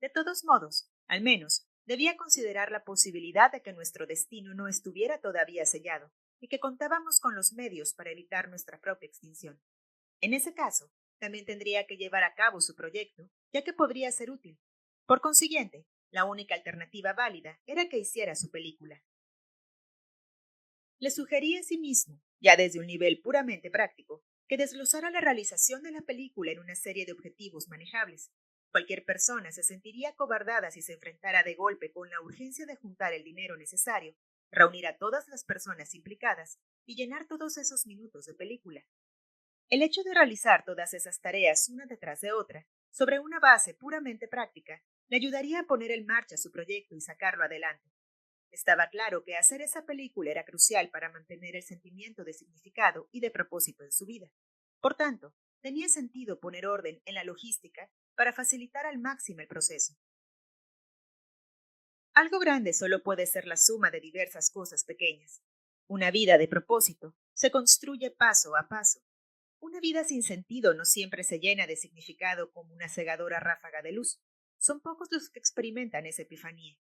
De todos modos, al menos, debía considerar la posibilidad de que nuestro destino no estuviera todavía sellado y que contábamos con los medios para evitar nuestra propia extinción. En ese caso, también tendría que llevar a cabo su proyecto, ya que podría ser útil. Por consiguiente, la única alternativa válida era que hiciera su película. Le sugerí a sí mismo, ya desde un nivel puramente práctico, que desglosara la realización de la película en una serie de objetivos manejables. Cualquier persona se sentiría acobardada si se enfrentara de golpe con la urgencia de juntar el dinero necesario, reunir a todas las personas implicadas y llenar todos esos minutos de película. El hecho de realizar todas esas tareas una detrás de otra, sobre una base puramente práctica, le ayudaría a poner en marcha su proyecto y sacarlo adelante. Estaba claro que hacer esa película era crucial para mantener el sentimiento de significado y de propósito en su vida. Por tanto, tenía sentido poner orden en la logística para facilitar al máximo el proceso. Algo grande solo puede ser la suma de diversas cosas pequeñas. Una vida de propósito se construye paso a paso. Una vida sin sentido no siempre se llena de significado como una cegadora ráfaga de luz. Son pocos los que experimentan esa epifanía.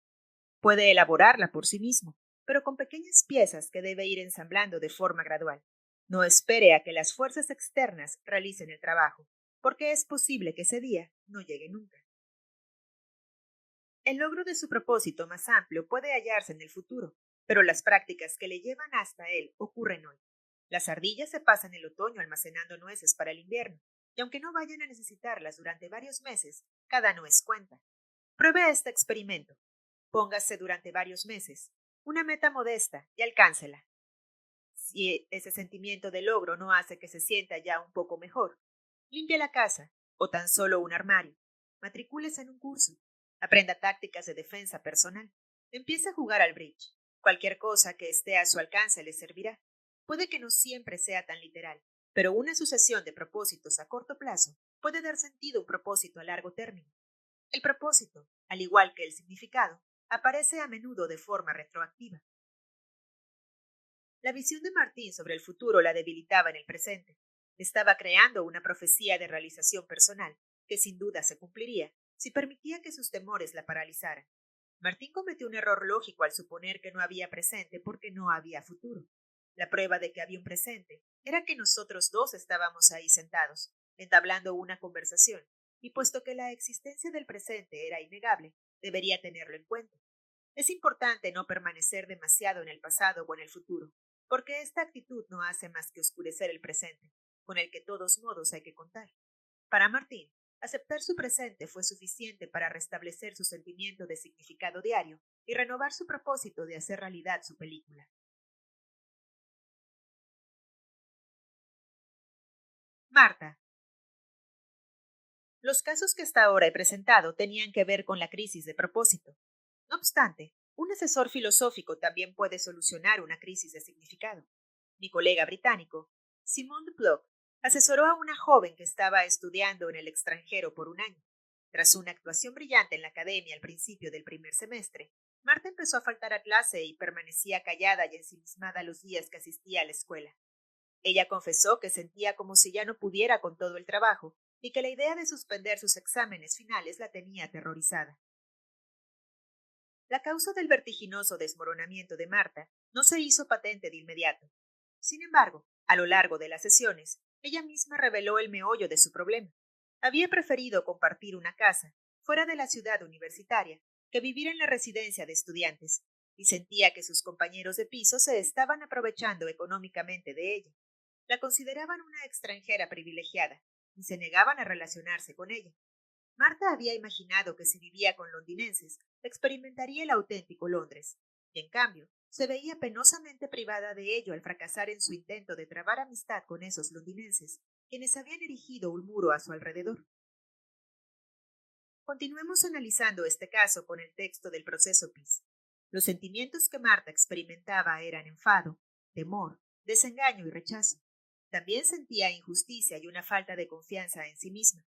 Puede elaborarla por sí mismo, pero con pequeñas piezas que debe ir ensamblando de forma gradual. No espere a que las fuerzas externas realicen el trabajo, porque es posible que ese día no llegue nunca. El logro de su propósito más amplio puede hallarse en el futuro, pero las prácticas que le llevan hasta él ocurren hoy. Las ardillas se pasan el otoño almacenando nueces para el invierno, y aunque no vayan a necesitarlas durante varios meses, cada nuez cuenta. Pruebe este experimento. Póngase durante varios meses una meta modesta y alcáncela. Si ese sentimiento de logro no hace que se sienta ya un poco mejor, limpie la casa o tan solo un armario. Matricúlese en un curso. Aprenda tácticas de defensa personal. Empiece a jugar al bridge. Cualquier cosa que esté a su alcance le servirá. Puede que no siempre sea tan literal, pero una sucesión de propósitos a corto plazo puede dar sentido a un propósito a largo término. El propósito, al igual que el significado, aparece a menudo de forma retroactiva. La visión de Martín sobre el futuro la debilitaba en el presente. Estaba creando una profecía de realización personal, que sin duda se cumpliría si permitía que sus temores la paralizaran. Martín cometió un error lógico al suponer que no había presente porque no había futuro. La prueba de que había un presente era que nosotros dos estábamos ahí sentados, entablando una conversación, y puesto que la existencia del presente era innegable, debería tenerlo en cuenta. Es importante no permanecer demasiado en el pasado o en el futuro, porque esta actitud no hace más que oscurecer el presente, con el que de todos modos hay que contar. Para Martín, aceptar su presente fue suficiente para restablecer su sentimiento de significado diario y renovar su propósito de hacer realidad su película. Marta. Los casos que hasta ahora he presentado tenían que ver con la crisis de propósito. No obstante, un asesor filosófico también puede solucionar una crisis de significado. Mi colega británico, Simon de Plock, asesoró a una joven que estaba estudiando en el extranjero por un año. Tras una actuación brillante en la academia al principio del primer semestre, Marta empezó a faltar a clase y permanecía callada y ensimismada los días que asistía a la escuela. Ella confesó que sentía como si ya no pudiera con todo el trabajo y que la idea de suspender sus exámenes finales la tenía aterrorizada. La causa del vertiginoso desmoronamiento de Marta no se hizo patente de inmediato. Sin embargo, a lo largo de las sesiones, ella misma reveló el meollo de su problema. Había preferido compartir una casa, fuera de la ciudad universitaria, que vivir en la residencia de estudiantes, y sentía que sus compañeros de piso se estaban aprovechando económicamente de ella. La consideraban una extranjera privilegiada, y se negaban a relacionarse con ella. Marta había imaginado que si vivía con londinenses, experimentaría el auténtico Londres, y en cambio, se veía penosamente privada de ello al fracasar en su intento de trabar amistad con esos londinenses, quienes habían erigido un muro a su alrededor. Continuemos analizando este caso con el texto del proceso PIS. Los sentimientos que Marta experimentaba eran enfado, temor, desengaño y rechazo. También sentía injusticia y una falta de confianza en sí misma.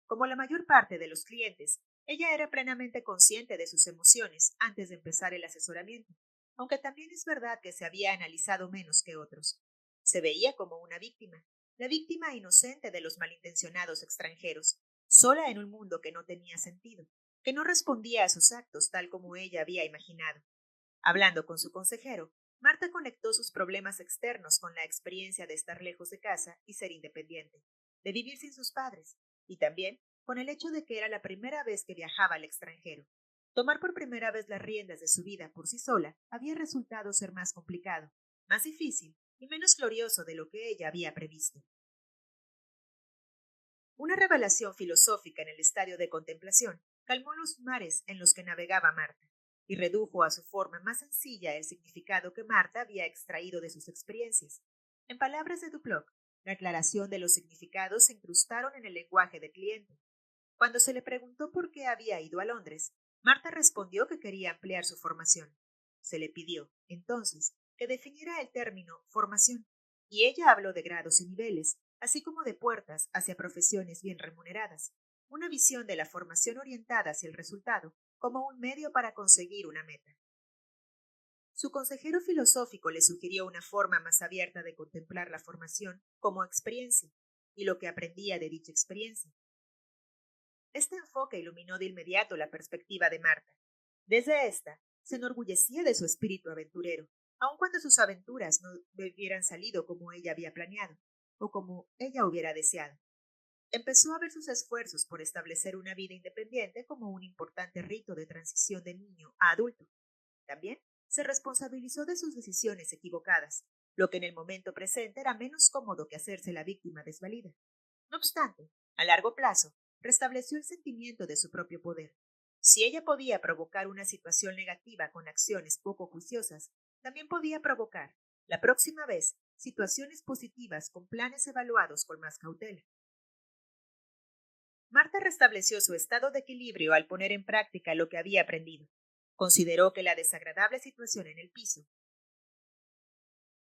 Como la mayor parte de los clientes, ella era plenamente consciente de sus emociones antes de empezar el asesoramiento, aunque también es verdad que se había analizado menos que otros. Se veía como una víctima, la víctima inocente de los malintencionados extranjeros, sola en un mundo que no tenía sentido, que no respondía a sus actos tal como ella había imaginado. Hablando con su consejero, Marta conectó sus problemas externos con la experiencia de estar lejos de casa y ser independiente, de vivir sin sus padres, y también con el hecho de que era la primera vez que viajaba al extranjero. Tomar por primera vez las riendas de su vida por sí sola había resultado ser más complicado, más difícil y menos glorioso de lo que ella había previsto. Una revelación filosófica en el estadio de contemplación calmó los mares en los que navegaba Marta y redujo a su forma más sencilla el significado que Marta había extraído de sus experiencias. En palabras de Duploc, la aclaración de los significados se incrustaron en el lenguaje del cliente. Cuando se le preguntó por qué había ido a Londres, Marta respondió que quería ampliar su formación. Se le pidió, entonces, que definiera el término formación, y ella habló de grados y niveles, así como de puertas hacia profesiones bien remuneradas, una visión de la formación orientada hacia el resultado como un medio para conseguir una meta. Su consejero filosófico le sugirió una forma más abierta de contemplar la formación como experiencia y lo que aprendía de dicha experiencia. Este enfoque iluminó de inmediato la perspectiva de Marta. Desde esta, se enorgullecía de su espíritu aventurero, aun cuando sus aventuras no hubieran salido como ella había planeado o como ella hubiera deseado. Empezó a ver sus esfuerzos por establecer una vida independiente como un importante rito de transición de niño a adulto. También se responsabilizó de sus decisiones equivocadas, lo que en el momento presente era menos cómodo que hacerse la víctima desvalida. No obstante, a largo plazo, restableció el sentimiento de su propio poder. Si ella podía provocar una situación negativa con acciones poco juiciosas, también podía provocar, la próxima vez, situaciones positivas con planes evaluados con más cautela. Marta restableció su estado de equilibrio al poner en práctica lo que había aprendido. Consideró que la desagradable situación en el piso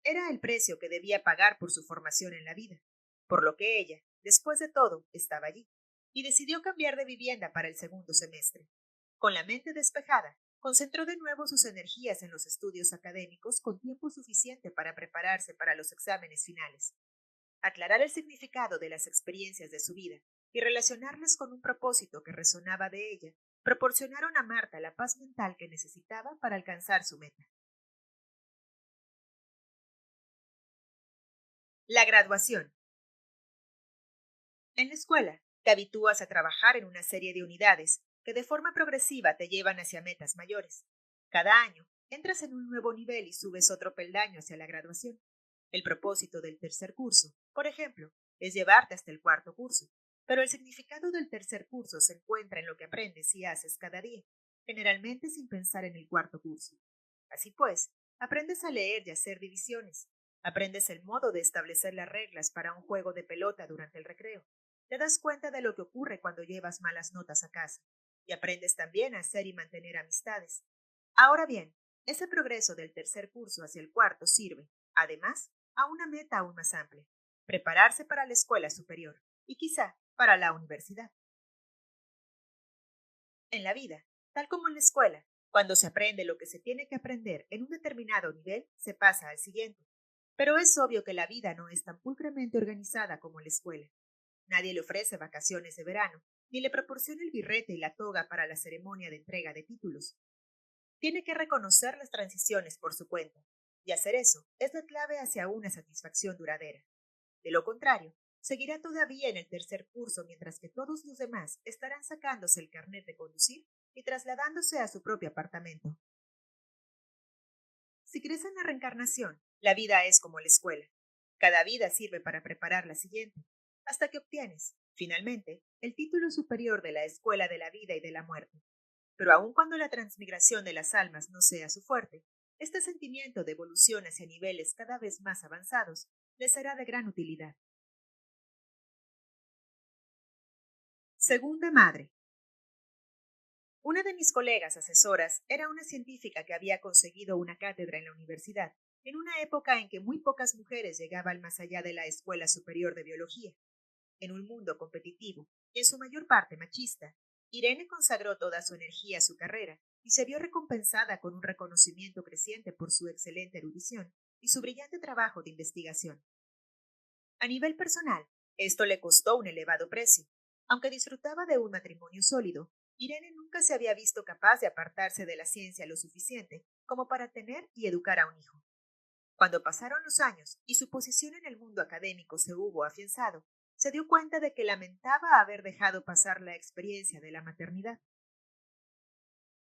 era el precio que debía pagar por su formación en la vida, por lo que ella, después de todo, estaba allí, y decidió cambiar de vivienda para el segundo semestre. Con la mente despejada, concentró de nuevo sus energías en los estudios académicos con tiempo suficiente para prepararse para los exámenes finales. Aclarar el significado de las experiencias de su vida y relacionarlas con un propósito que resonaba de ella, proporcionaron a Marta la paz mental que necesitaba para alcanzar su meta. La graduación. En la escuela, te habitúas a trabajar en una serie de unidades que de forma progresiva te llevan hacia metas mayores. Cada año, entras en un nuevo nivel y subes otro peldaño hacia la graduación. El propósito del tercer curso, por ejemplo, es llevarte hasta el cuarto curso, pero el significado del tercer curso se encuentra en lo que aprendes y haces cada día, generalmente sin pensar en el cuarto curso. Así pues, aprendes a leer y a hacer divisiones. Aprendes el modo de establecer las reglas para un juego de pelota durante el recreo. Te das cuenta de lo que ocurre cuando llevas malas notas a casa. Y aprendes también a hacer y mantener amistades. Ahora bien, ese progreso del tercer curso hacia el cuarto sirve, además, a una meta aún más amplia: prepararse para la escuela superior y quizá para la universidad. En la vida, tal como en la escuela, cuando se aprende lo que se tiene que aprender en un determinado nivel, se pasa al siguiente. Pero es obvio que la vida no es tan pulcramente organizada como la escuela. Nadie le ofrece vacaciones de verano, ni le proporciona el birrete y la toga para la ceremonia de entrega de títulos. Tiene que reconocer las transiciones por su cuenta, y hacer eso es la clave hacia una satisfacción duradera. De lo contrario, seguirá todavía en el tercer curso mientras que todos los demás estarán sacándose el carnet de conducir y trasladándose a su propio apartamento. Si crees en la reencarnación, la vida es como la escuela. Cada vida sirve para preparar la siguiente, hasta que obtienes, finalmente, el título superior de la escuela de la vida y de la muerte. Pero aun cuando la transmigración de las almas no sea su fuerte, este sentimiento de evolución hacia niveles cada vez más avanzados les será de gran utilidad. Segunda madre. Una de mis colegas asesoras era una científica que había conseguido una cátedra en la universidad, en una época en que muy pocas mujeres llegaban más allá de la Escuela Superior de Biología. En un mundo competitivo, y en su mayor parte machista, Irene consagró toda su energía a su carrera y se vio recompensada con un reconocimiento creciente por su excelente erudición y su brillante trabajo de investigación. A nivel personal, esto le costó un elevado precio. Aunque disfrutaba de un matrimonio sólido, Irene nunca se había visto capaz de apartarse de la ciencia lo suficiente como para tener y educar a un hijo. Cuando pasaron los años y su posición en el mundo académico se hubo afianzado, se dio cuenta de que lamentaba haber dejado pasar la experiencia de la maternidad.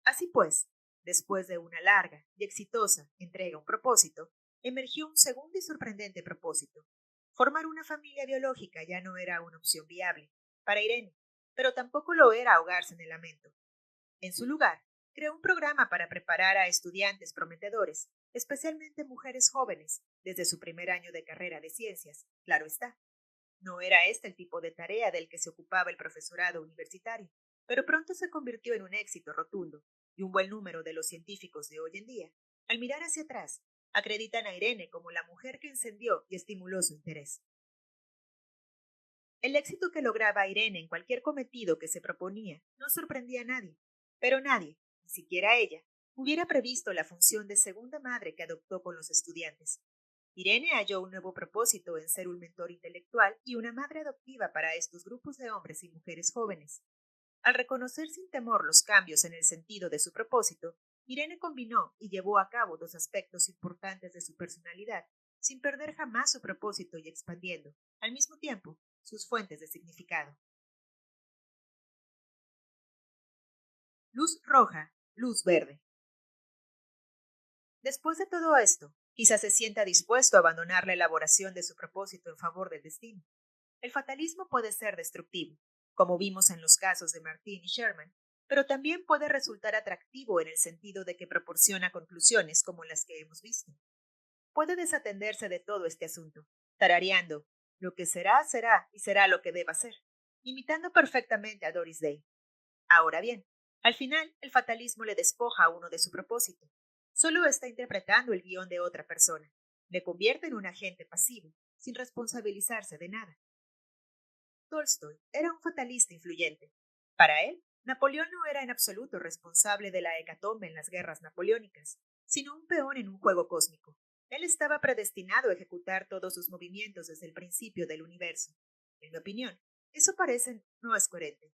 Así pues, después de una larga y exitosa entrega a un propósito, emergió un segundo y sorprendente propósito. Formar una familia biológica ya no era una opción viable para Irene, pero tampoco lo era ahogarse en el lamento. En su lugar, creó un programa para preparar a estudiantes prometedores, especialmente mujeres jóvenes, desde su primer año de carrera de ciencias, claro está. No era este el tipo de tarea del que se ocupaba el profesorado universitario, pero pronto se convirtió en un éxito rotundo, y un buen número de los científicos de hoy en día, al mirar hacia atrás, acreditan a Irene como la mujer que encendió y estimuló su interés. El éxito que lograba Irene en cualquier cometido que se proponía no sorprendía a nadie, pero nadie, ni siquiera ella, hubiera previsto la función de segunda madre que adoptó con los estudiantes. Irene halló un nuevo propósito en ser un mentor intelectual y una madre adoptiva para estos grupos de hombres y mujeres jóvenes. Al reconocer sin temor los cambios en el sentido de su propósito, Irene combinó y llevó a cabo dos aspectos importantes de su personalidad, sin perder jamás su propósito y expandiendo, al mismo tiempo, sus fuentes de significado. Luz roja, luz verde. Después de todo esto, quizás se sienta dispuesto a abandonar la elaboración de su propósito en favor del destino. El fatalismo puede ser destructivo, como vimos en los casos de Martin y Sherman, pero también puede resultar atractivo en el sentido de que proporciona conclusiones como las que hemos visto. Puede desatenderse de todo este asunto, tarareando, lo que será, será y será lo que deba ser, imitando perfectamente a Doris Day. Ahora bien, al final el fatalismo le despoja a uno de su propósito. Solo está interpretando el guión de otra persona. Le convierte en un agente pasivo, sin responsabilizarse de nada. Tolstoy era un fatalista influyente. Para él, Napoleón no era en absoluto responsable de la hecatombe en las guerras napoleónicas, sino un peón en un juego cósmico. Él estaba predestinado a ejecutar todos sus movimientos desde el principio del universo. En mi opinión, eso parece no es coherente.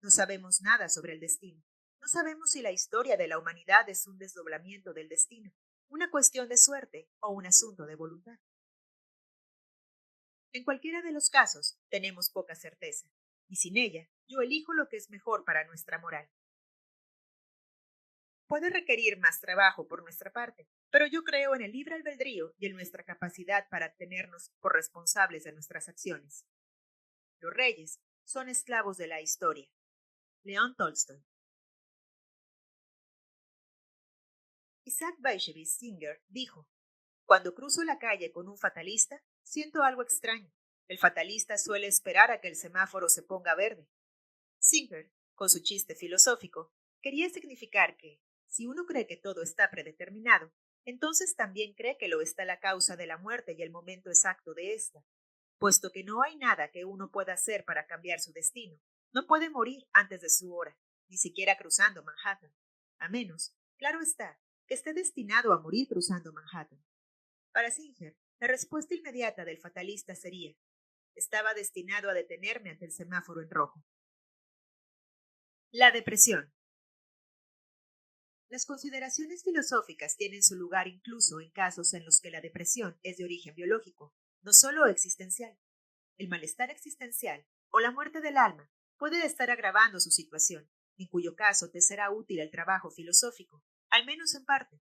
No sabemos nada sobre el destino. No sabemos si la historia de la humanidad es un desdoblamiento del destino, una cuestión de suerte o un asunto de voluntad. En cualquiera de los casos, tenemos poca certeza, y sin ella, yo elijo lo que es mejor para nuestra moral. Puede requerir más trabajo por nuestra parte, pero yo creo en el libre albedrío y en nuestra capacidad para tenernos por responsables de nuestras acciones. Los reyes son esclavos de la historia. León Tolstoy. Isaac Bashevis Singer dijo: Cuando cruzo la calle con un fatalista, siento algo extraño. El fatalista suele esperar a que el semáforo se ponga verde. Singer, con su chiste filosófico, quería significar que, si uno cree que todo está predeterminado, entonces también cree que lo está la causa de la muerte y el momento exacto de ésta. Puesto que no hay nada que uno pueda hacer para cambiar su destino, no puede morir antes de su hora, ni siquiera cruzando Manhattan, a menos, claro está, que esté destinado a morir cruzando Manhattan. Para Singer, la respuesta inmediata del fatalista sería: estaba destinado a detenerme ante el semáforo en rojo. La depresión. Las consideraciones filosóficas tienen su lugar incluso en casos en los que la depresión es de origen biológico, no solo existencial. El malestar existencial o la muerte del alma puede estar agravando su situación, en cuyo caso te será útil el trabajo filosófico, al menos en parte.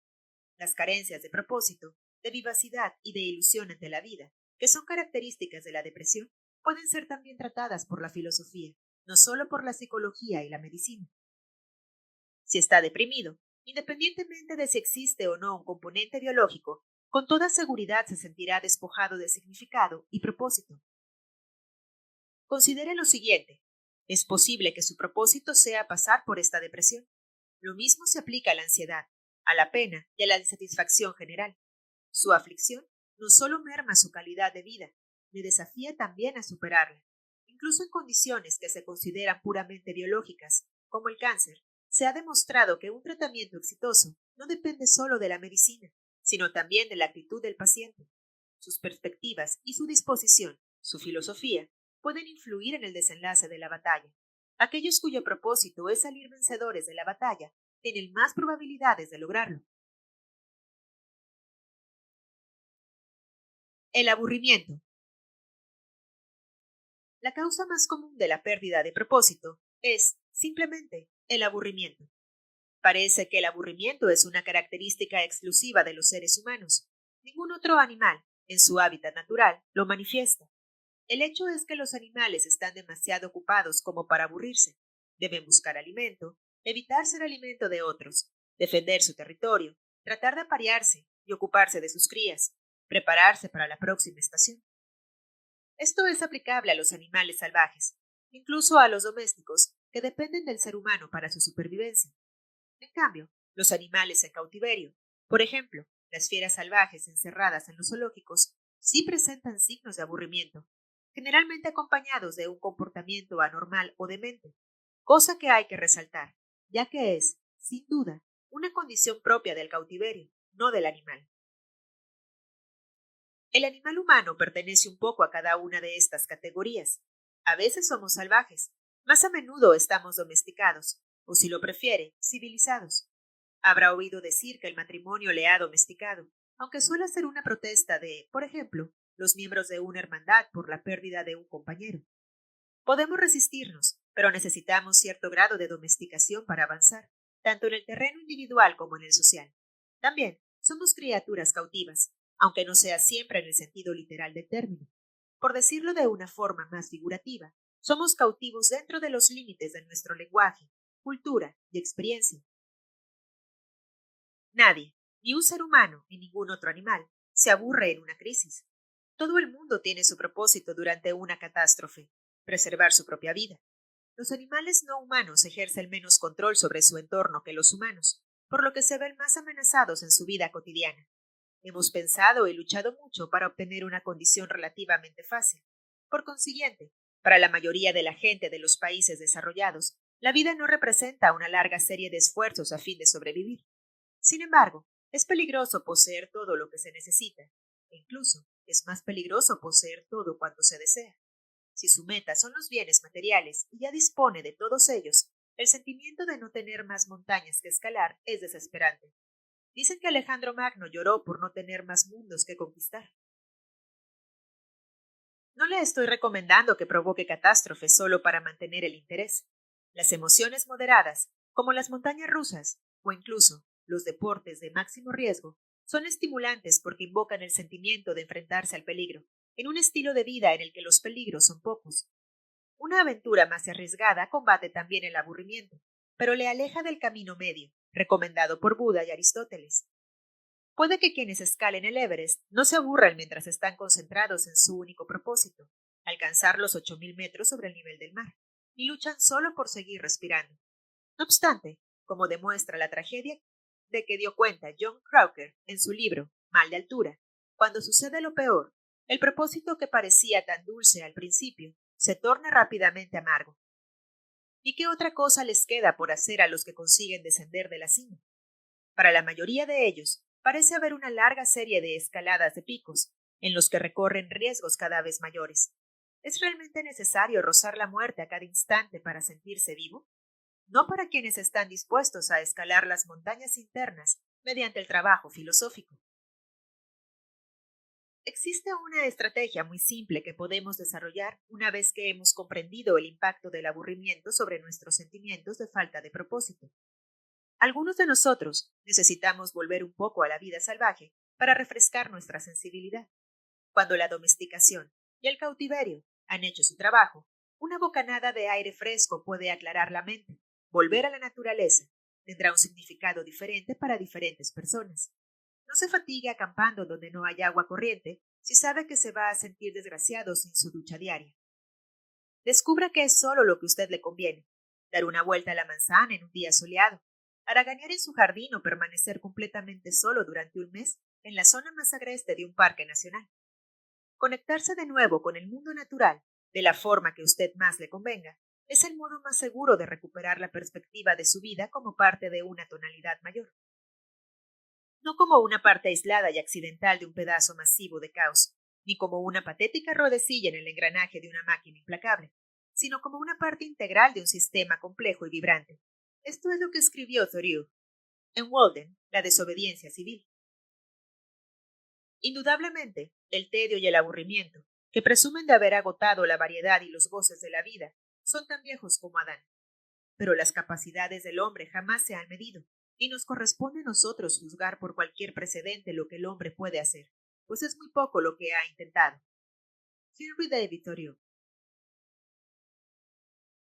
Las carencias de propósito, de vivacidad y de ilusión ante la vida, que son características de la depresión, pueden ser también tratadas por la filosofía, no solo por la psicología y la medicina. Si está deprimido, independientemente de si existe o no un componente biológico, con toda seguridad se sentirá despojado de significado y propósito. Considere lo siguiente: es posible que su propósito sea pasar por esta depresión. Lo mismo se aplica a la ansiedad, a la pena y a la insatisfacción general. Su aflicción no solo merma su calidad de vida, le desafía también a superarla. Incluso en condiciones que se consideran puramente biológicas, como el cáncer, se ha demostrado que un tratamiento exitoso no depende solo de la medicina, sino también de la actitud del paciente. Sus perspectivas y su disposición, su filosofía, pueden influir en el desenlace de la batalla. Aquellos cuyo propósito es salir vencedores de la batalla tienen más probabilidades de lograrlo. El aburrimiento. La causa más común de la pérdida de propósito es, simplemente, el aburrimiento. Parece que el aburrimiento es una característica exclusiva de los seres humanos. Ningún otro animal, en su hábitat natural, lo manifiesta. El hecho es que los animales están demasiado ocupados como para aburrirse. Deben buscar alimento, evitar ser alimento de otros, defender su territorio, tratar de aparearse y ocuparse de sus crías, prepararse para la próxima estación. Esto es aplicable a los animales salvajes, incluso a los domésticos, que dependen del ser humano para su supervivencia. En cambio, los animales en cautiverio, por ejemplo, las fieras salvajes encerradas en los zoológicos, sí presentan signos de aburrimiento. generalmente acompañados de un comportamiento anormal o demente, cosa que hay que resaltar, ya que es, sin duda, una condición propia del cautiverio, no del animal. El animal humano pertenece un poco a cada una de estas categorías. A veces somos salvajes, más a menudo estamos domesticados, o si lo prefiere, civilizados. Habrá oído decir que el matrimonio le ha domesticado, aunque suele ser una protesta de, por ejemplo, los miembros de una hermandad por la pérdida de un compañero. Podemos resistirnos, pero necesitamos cierto grado de domesticación para avanzar, tanto en el terreno individual como en el social. También somos criaturas cautivas, aunque no sea siempre en el sentido literal del término. Por decirlo de una forma más figurativa, somos cautivos dentro de los límites de nuestro lenguaje, cultura y experiencia. Nadie, ni un ser humano ni ningún otro animal, se aburre en una crisis. Todo el mundo tiene su propósito durante una catástrofe, preservar su propia vida. Los animales no humanos ejercen menos control sobre su entorno que los humanos, por lo que se ven más amenazados en su vida cotidiana. Hemos pensado y luchado mucho para obtener una condición relativamente fácil. Por consiguiente, para la mayoría de la gente de los países desarrollados, la vida no representa una larga serie de esfuerzos a fin de sobrevivir. Sin embargo, es peligroso poseer todo lo que se necesita, e incluso es más peligroso poseer todo cuanto se desea. Si su meta son los bienes materiales y ya dispone de todos ellos, el sentimiento de no tener más montañas que escalar es desesperante. Dicen que Alejandro Magno lloró por no tener más mundos que conquistar. No le estoy recomendando que provoque catástrofes solo para mantener el interés. Las emociones moderadas, como las montañas rusas o incluso los deportes de máximo riesgo, son estimulantes porque invocan el sentimiento de enfrentarse al peligro, en un estilo de vida en el que los peligros son pocos. Una aventura más arriesgada combate también el aburrimiento, pero le aleja del camino medio, recomendado por Buda y Aristóteles. Puede que quienes escalen el Everest no se aburran mientras están concentrados en su único propósito, alcanzar los 8000 metros sobre el nivel del mar, y luchan solo por seguir respirando. No obstante, como demuestra la tragedia de que dio cuenta John Crocker en su libro Mal de altura, cuando sucede lo peor, el propósito que parecía tan dulce al principio se torna rápidamente amargo. ¿Y qué otra cosa les queda por hacer a los que consiguen descender de la cima? Para la mayoría de ellos, parece haber una larga serie de escaladas de picos, en los que recorren riesgos cada vez mayores. ¿Es realmente necesario rozar la muerte a cada instante para sentirse vivo? No para quienes están dispuestos a escalar las montañas internas mediante el trabajo filosófico. Existe una estrategia muy simple que podemos desarrollar una vez que hemos comprendido el impacto del aburrimiento sobre nuestros sentimientos de falta de propósito. Algunos de nosotros necesitamos volver un poco a la vida salvaje para refrescar nuestra sensibilidad. Cuando la domesticación y el cautiverio han hecho su trabajo, una bocanada de aire fresco puede aclarar la mente. Volver a la naturaleza tendrá un significado diferente para diferentes personas. No se fatigue acampando donde no hay agua corriente si sabe que se va a sentir desgraciado sin su ducha diaria. Descubra que es solo lo que a usted le conviene. Dar una vuelta a la manzana en un día soleado, haraganear en su jardín o permanecer completamente solo durante un mes en la zona más agreste de un parque nacional. Conectarse de nuevo con el mundo natural, de la forma que a usted más le convenga, es el modo más seguro de recuperar la perspectiva de su vida como parte de una tonalidad mayor. No como una parte aislada y accidental de un pedazo masivo de caos, ni como una patética ruedecilla en el engranaje de una máquina implacable, sino como una parte integral de un sistema complejo y vibrante. Esto es lo que escribió Thoreau en Walden, La desobediencia civil. Indudablemente, el tedio y el aburrimiento, que presumen de haber agotado la variedad y los goces de la vida, son tan viejos como Adán. Pero las capacidades del hombre jamás se han medido, y nos corresponde a nosotros juzgar por cualquier precedente lo que el hombre puede hacer, pues es muy poco lo que ha intentado. Henry David Thoreau.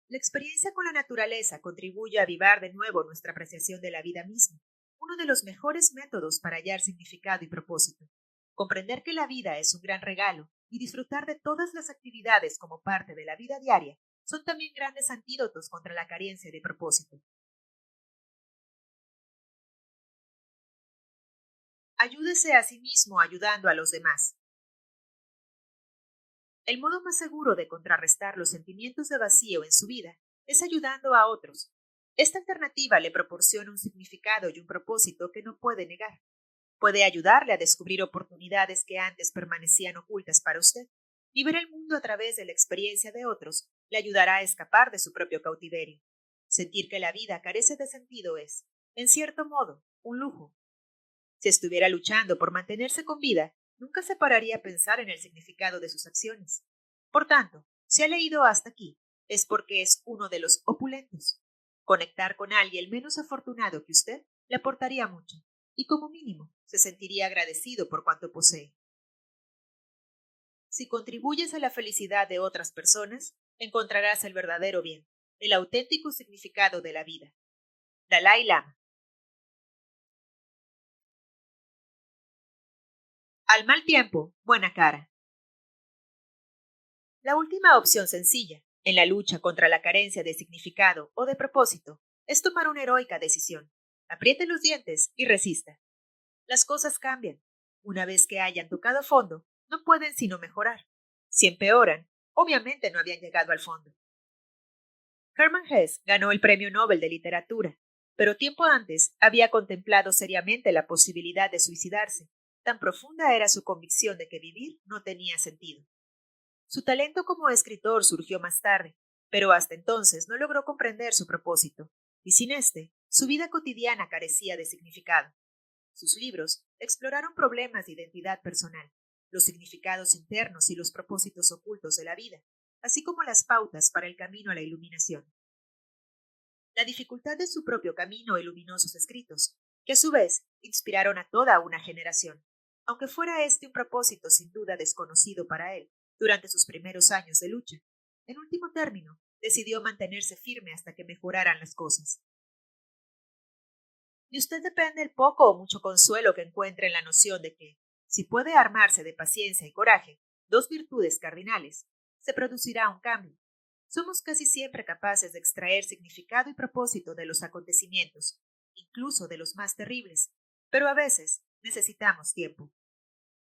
La experiencia con la naturaleza contribuye a avivar de nuevo nuestra apreciación de la vida misma, uno de los mejores métodos para hallar significado y propósito. Comprender que la vida es un gran regalo y disfrutar de todas las actividades como parte de la vida diaria son también grandes antídotos contra la carencia de propósito. Ayúdese a sí mismo ayudando a los demás. El modo más seguro de contrarrestar los sentimientos de vacío en su vida es ayudando a otros. Esta alternativa le proporciona un significado y un propósito que no puede negar. Puede ayudarle a descubrir oportunidades que antes permanecían ocultas para usted, y ver el mundo a través de la experiencia de otros le ayudará a escapar de su propio cautiverio. Sentir que la vida carece de sentido es, en cierto modo, un lujo. Si estuviera luchando por mantenerse con vida, nunca se pararía a pensar en el significado de sus acciones. Por tanto, si ha leído hasta aquí, es porque es uno de los opulentos. Conectar con alguien menos afortunado que usted le aportaría mucho, y como mínimo se sentiría agradecido por cuanto posee. Si contribuyes a la felicidad de otras personas, encontrarás el verdadero bien, el auténtico significado de la vida. Dalai Lama. Al mal tiempo, buena cara. La última opción sencilla, en la lucha contra la carencia de significado o de propósito, es tomar una heroica decisión. Apriete los dientes y resista. Las cosas cambian. Una vez que hayan tocado fondo, no pueden sino mejorar. Si empeoran, obviamente no habían llegado al fondo. Hermann Hesse ganó el Premio Nobel de Literatura, pero tiempo antes había contemplado seriamente la posibilidad de suicidarse. Tan profunda era su convicción de que vivir no tenía sentido. Su talento como escritor surgió más tarde, pero hasta entonces no logró comprender su propósito, y sin este, su vida cotidiana carecía de significado. Sus libros exploraron problemas de identidad personal, los significados internos y los propósitos ocultos de la vida, así como las pautas para el camino a la iluminación. La dificultad de su propio camino iluminó sus escritos, que a su vez inspiraron a toda una generación, aunque fuera este un propósito sin duda desconocido para él durante sus primeros años de lucha. En último término, decidió mantenerse firme hasta que mejoraran las cosas. De usted depende el poco o mucho consuelo que encuentre en la noción de que, si puede armarse de paciencia y coraje, dos virtudes cardinales, se producirá un cambio. Somos casi siempre capaces de extraer significado y propósito de los acontecimientos, incluso de los más terribles, pero a veces necesitamos tiempo.